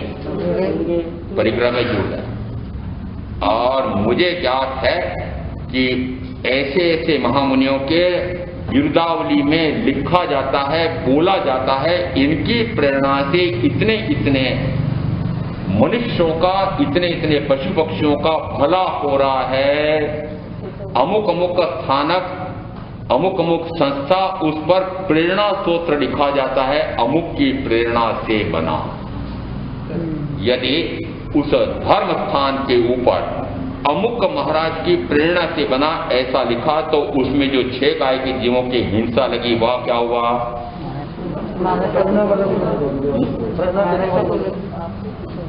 परिग्रह में जुड़ा। और मुझे ज्ञात है कि ऐसे ऐसे महामुनियों के गिरदावली में लिखा जाता है, बोला जाता है, इनकी प्रेरणा से इतने इतने मनुष्यों का, इतने इतने पशु पक्षियों का भला हो रहा है, अमुक अमुक स्थानक, अमुक अमुक संस्था, उस पर प्रेरणा सूत्र लिखा जाता है, अमुक की प्रेरणा से बना। यदि उस धर्म स्थान के ऊपर अमुक महाराज की प्रेरणा से बना ऐसा लिखा, तो उसमें जो 6 गाय के जीवों की हिंसा लगी, वह क्या हुआ?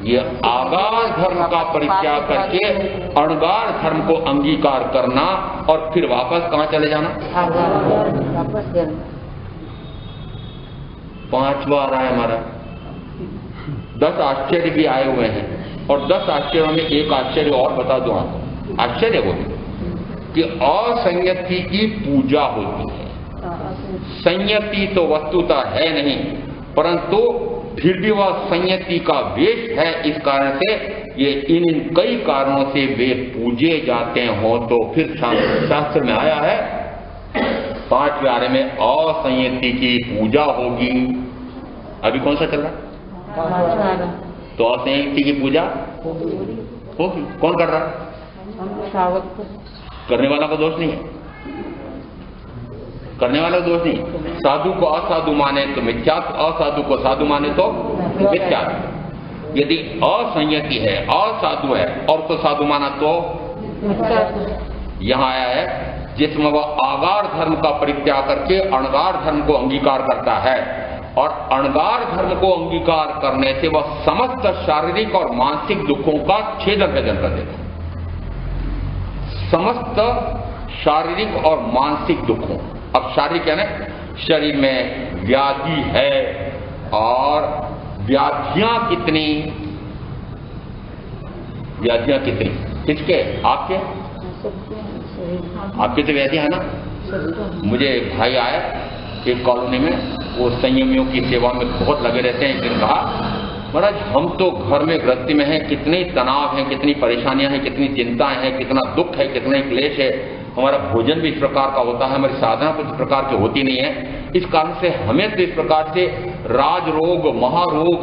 ये आगार धर्म का परित्याग करके अणगार धर्म को अंगीकार करना, और फिर वापस कहाँ चले जाना? 5वां आ रहा है हमारा। 10 आश्चर्य भी आए हुए हैं, और 10 आश्चर्यों में एक आश्चर्य और बता दूं आपको। आश्चर्य वो कि असंयति की पूजा होती है। संयति तो वस्तुतः है नहीं, परंतु फिर भी वह संयति का वेश है। इस कारण से ये इन कई कारणों से वे पूजे जाते हो, तो फिर शास्त्र में आया है 5 प्यारे में असंयति की पूजा होगी। अभी कौन सा चल रहा है? तो असंयति की पूजा होगी। कौन कर रहा है? करने वाला का दोष नहीं है, करने वाला का दोष नहीं। साधु को असाधु माने तो मिथ्या, असाधु को साधु माने तो मिथ्या। यदि असंयति है, असाधु है और तो साधु माना तो यहां आया है जिसमें वह आगार धर्म का परित्याग करके अणगार धर्म को अंगीकार करता है, और अणगार धर्म को अंगीकार करने से वह समस्त शारीरिक और मानसिक दुखों का छेदन भेदन कर देता है। समस्त शारीरिक और मानसिक दुखों, अब शारीरिक है ना, शरीर में व्याधि है, और व्याधियां कितनी, व्याधियां कितनी किसके? आपके, आपके तो व्याधि है ना। मुझे एक भाई आए एक कॉलोनी में, वो संयमियों की सेवा में बहुत लगे रहते हैं। एक दिन कहा, महाराज हम तो घर में गृहस्थी में हैं, कितने तनाव हैं, कितनी परेशानियां हैं, कितनी चिंताएं हैं, कितना दुख है, कितना क्लेश है, हमारा भोजन भी इस प्रकार का होता है, हमारी साधना कुछ इस प्रकार की होती नहीं है, इस कारण से हमें तो इस प्रकार से राज रोग महारोग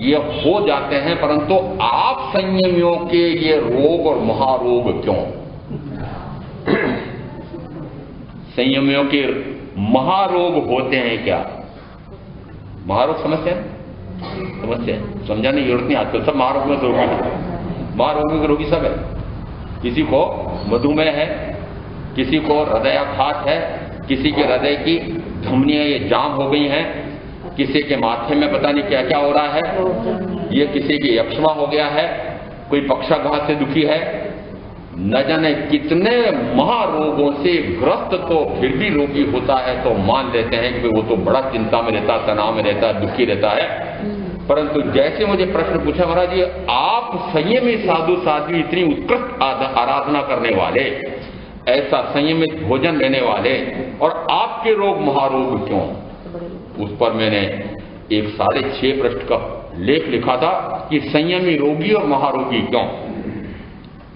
ये हो जाते हैं, परंतु आप संयमियों के ये रोग और महारोग क्यों? संयमियों के महारोग होते हैं क्या? महारोग समस्या समस्या समझाने की जरूरत नहीं, आजकल सब महारोग में रोगी है, महारोग के रोगी सब है। किसी को मधुमेह है, किसी को हृदयाघात है, किसी के हृदय की धमनियां ये जाम हो गई हैं, किसी के माथे में पता नहीं क्या क्या हो रहा है, ये किसी की यक्ष्मा हो गया है, कोई पक्षाघात से दुखी है, न जाने कितने महारोगों से ग्रस्त, तो फिर भी रोगी होता है तो मान लेते हैं कि वो तो बड़ा चिंता में रहता, तनाव में रहता, दुखी रहता है। परंतु जैसे मुझे प्रश्न पूछा, महाराज जी आप संयमी साधु साध्वी इतनी उत्कृष्ट आराधना करने वाले, ऐसा संयमित भोजन लेने वाले, और आपके रोग महारोग क्यों? उस पर मैंने एक 6.5 पृष्ठ का लेख लिखा था कि संयमी रोगी और महारोगी क्यों।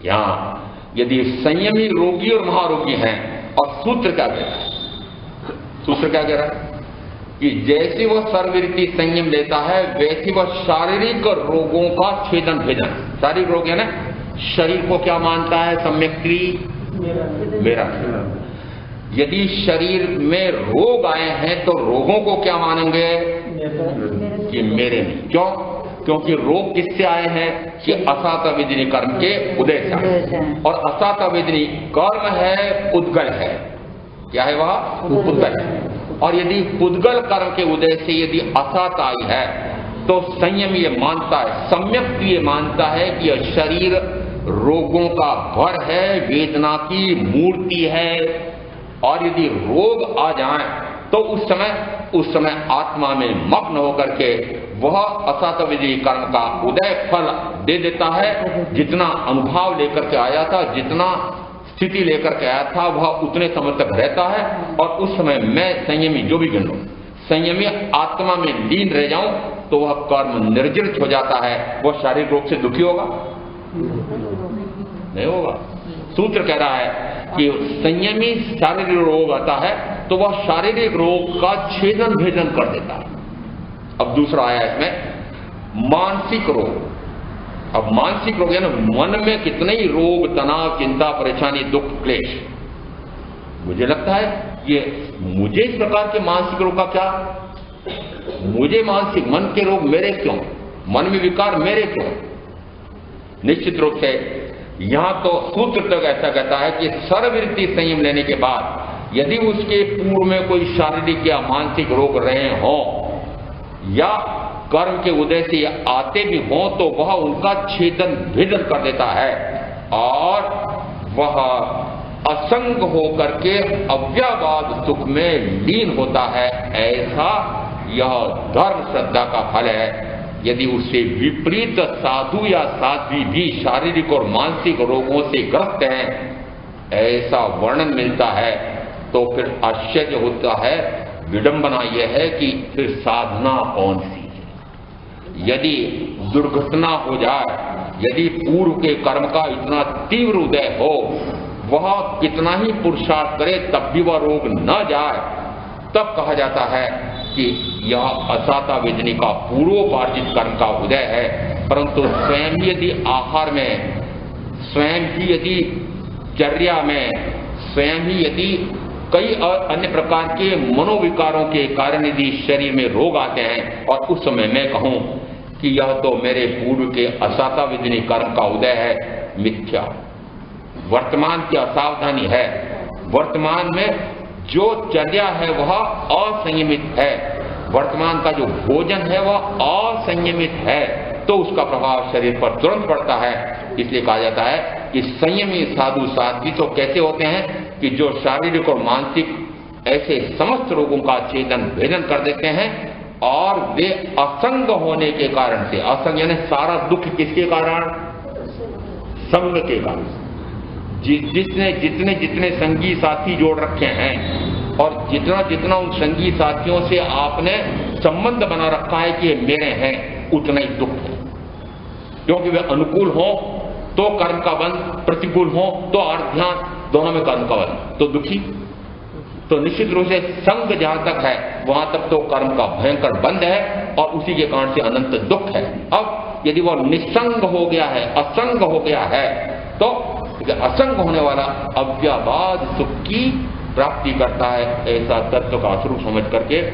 यहां यदि संयमी रोगी और महारोगी हैं, और सूत्र क्या कह रहा है? सूत्र क्या कह रहा है कि जैसे वह सर्ववृत्ति संयम लेता है, वैसे वह शारीरिक रोगों का छेदन भेदन, शारीरिक रोग है ना, शरीर को क्या मानता है? सम्यक मेरा। यदि शरीर में रोग आए हैं तो रोगों को क्या मानेंगे? कि मेरे नहीं। क्यों? क्योंकि रोग किससे आए हैं? कि असातवेदिनी कर्म के उदय से आए, और असातवेदिनी कर्म है उद्गल है। क्या है वह? उद्गल है। और यदि उद्गल कर्म के उदय से यदि असात आई है तो संयम ये मानता है, सम्यक ये मानता है कि यह शरीर रोगों का घर है, वेदना की मूर्ति है, और यदि रोग आ जाए तो उस समय आत्मा में मग्न होकर के वह असातवेदी कर्म का उदय फल दे देता है। जितना अनुभव लेकर के आया था, जितना स्थिति लेकर के आया था, वह उतने समय तक रहता है, और उस समय मैं संयमी, जो भी गिन लो, संयमी आत्मा में लीन रह जाऊं तो वह कर्म निर्जरित हो जाता है। वह शारीरिक रोग से दुखी होगा? नहीं होगा। सूत्र कह रहा है कि संयमी शारीरिक रोग आता है तो वह शारीरिक रोग का छेदन भेदन कर देता है। अब दूसरा आया इसमें मानसिक रोग। अब मानसिक रोग है ना, मन में कितने ही रोग, तनाव, चिंता, परेशानी, दुख, क्लेश। मुझे लगता है ये मुझे इस प्रकार के मानसिक रोग का क्या, मुझे मानसिक मन के रोग मेरे क्यों, मन में विकार मेरे क्यों? निश्चित रूप से यहां तो सूत्र तक ऐसा कहता है कि सर्ववृत्ति संयम लेने के बाद यदि उसके पूर्व में कोई शारीरिक या मानसिक रोग रहे हों या कर्म के उदय से आते भी हों तो वह उनका छेदन भेदन कर देता है, और वह असंग होकर के अव्ययवाद सुख में लीन होता है। ऐसा यह धर्म श्रद्धा का फल है। यदि उससे विपरीत साधु या साध्वी भी शारीरिक और मानसिक रोगों से ग्रस्त हैं, ऐसा वर्णन मिलता है, तो फिर आश्चर्य होता है, विडंबना यह है कि फिर साधना कौन सी है। यदि दुर्घटना हो जाए, यदि पूर्व के कर्म का इतना तीव्र उदय हो, वह कितना ही पुरुषार्थ करे तब भी वह रोग न जाए, तब कहा जाता है कि यह असाता वेदनी का पूर्वोपार्जित कर्म का उदय है। परंतु स्वयं ही यदि आहार में, स्वयं ही यदि चर्या में, स्वयं ही यदि कई अन्य प्रकार के मनोविकारों के कारण यदि शरीर में रोग आते हैं और उस समय मैं कहूं कि यह तो मेरे पूर्व के असाताविदिनी कर्म का उदय है, मिथ्या। वर्तमान की असावधानी है, वर्तमान में जो चर्या है वह असंयमित है, वर्तमान का जो भोजन है वह असंयमित है, तो उसका प्रभाव शरीर पर तुरंत पड़ता है। इसलिए कहा जाता है कि संयमी साधु साध्वी तो कैसे होते हैं कि जो शारीरिक और मानसिक ऐसे समस्त रोगों का छेदन भेदन कर देते हैं, और वे असंग होने के कारण से, असंग यानी सारा दुख किसके कारण? संग के कारण। जिसने जितने जितने संगी साथी जोड़ रखे हैं और जितना जितना उन संगी साथियों से आपने संबंध बना रखा है कि ये मेरे हैं, उतना ही दुख है। क्योंकि वे अनुकूल हो तो कर्म का बंध, प्रतिकूल हो तो अर्ध्यान, दोनों में कर्म का बंध, तो दुखी। तो निश्चित रूप से संग जहां तक है वहां तक तो कर्म का भयंकर बंध है और उसी के कारण से अनंत दुख है। अब यदि वह निसंग हो गया है, असंग हो गया है, तो असंग होने वाला अव्याबाद सुख की प्राप्ति करता है। ऐसा तत्व का स्वरूप समझ करके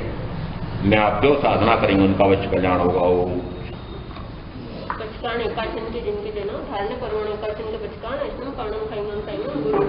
मैं आप जो साधना करेंगे उनका अवश्य कल्याण होगा। बचकान एकाचन के जिनके देना धारने परमाणु एकाचन के बचकान ऐसा कारणम खाइम गुरु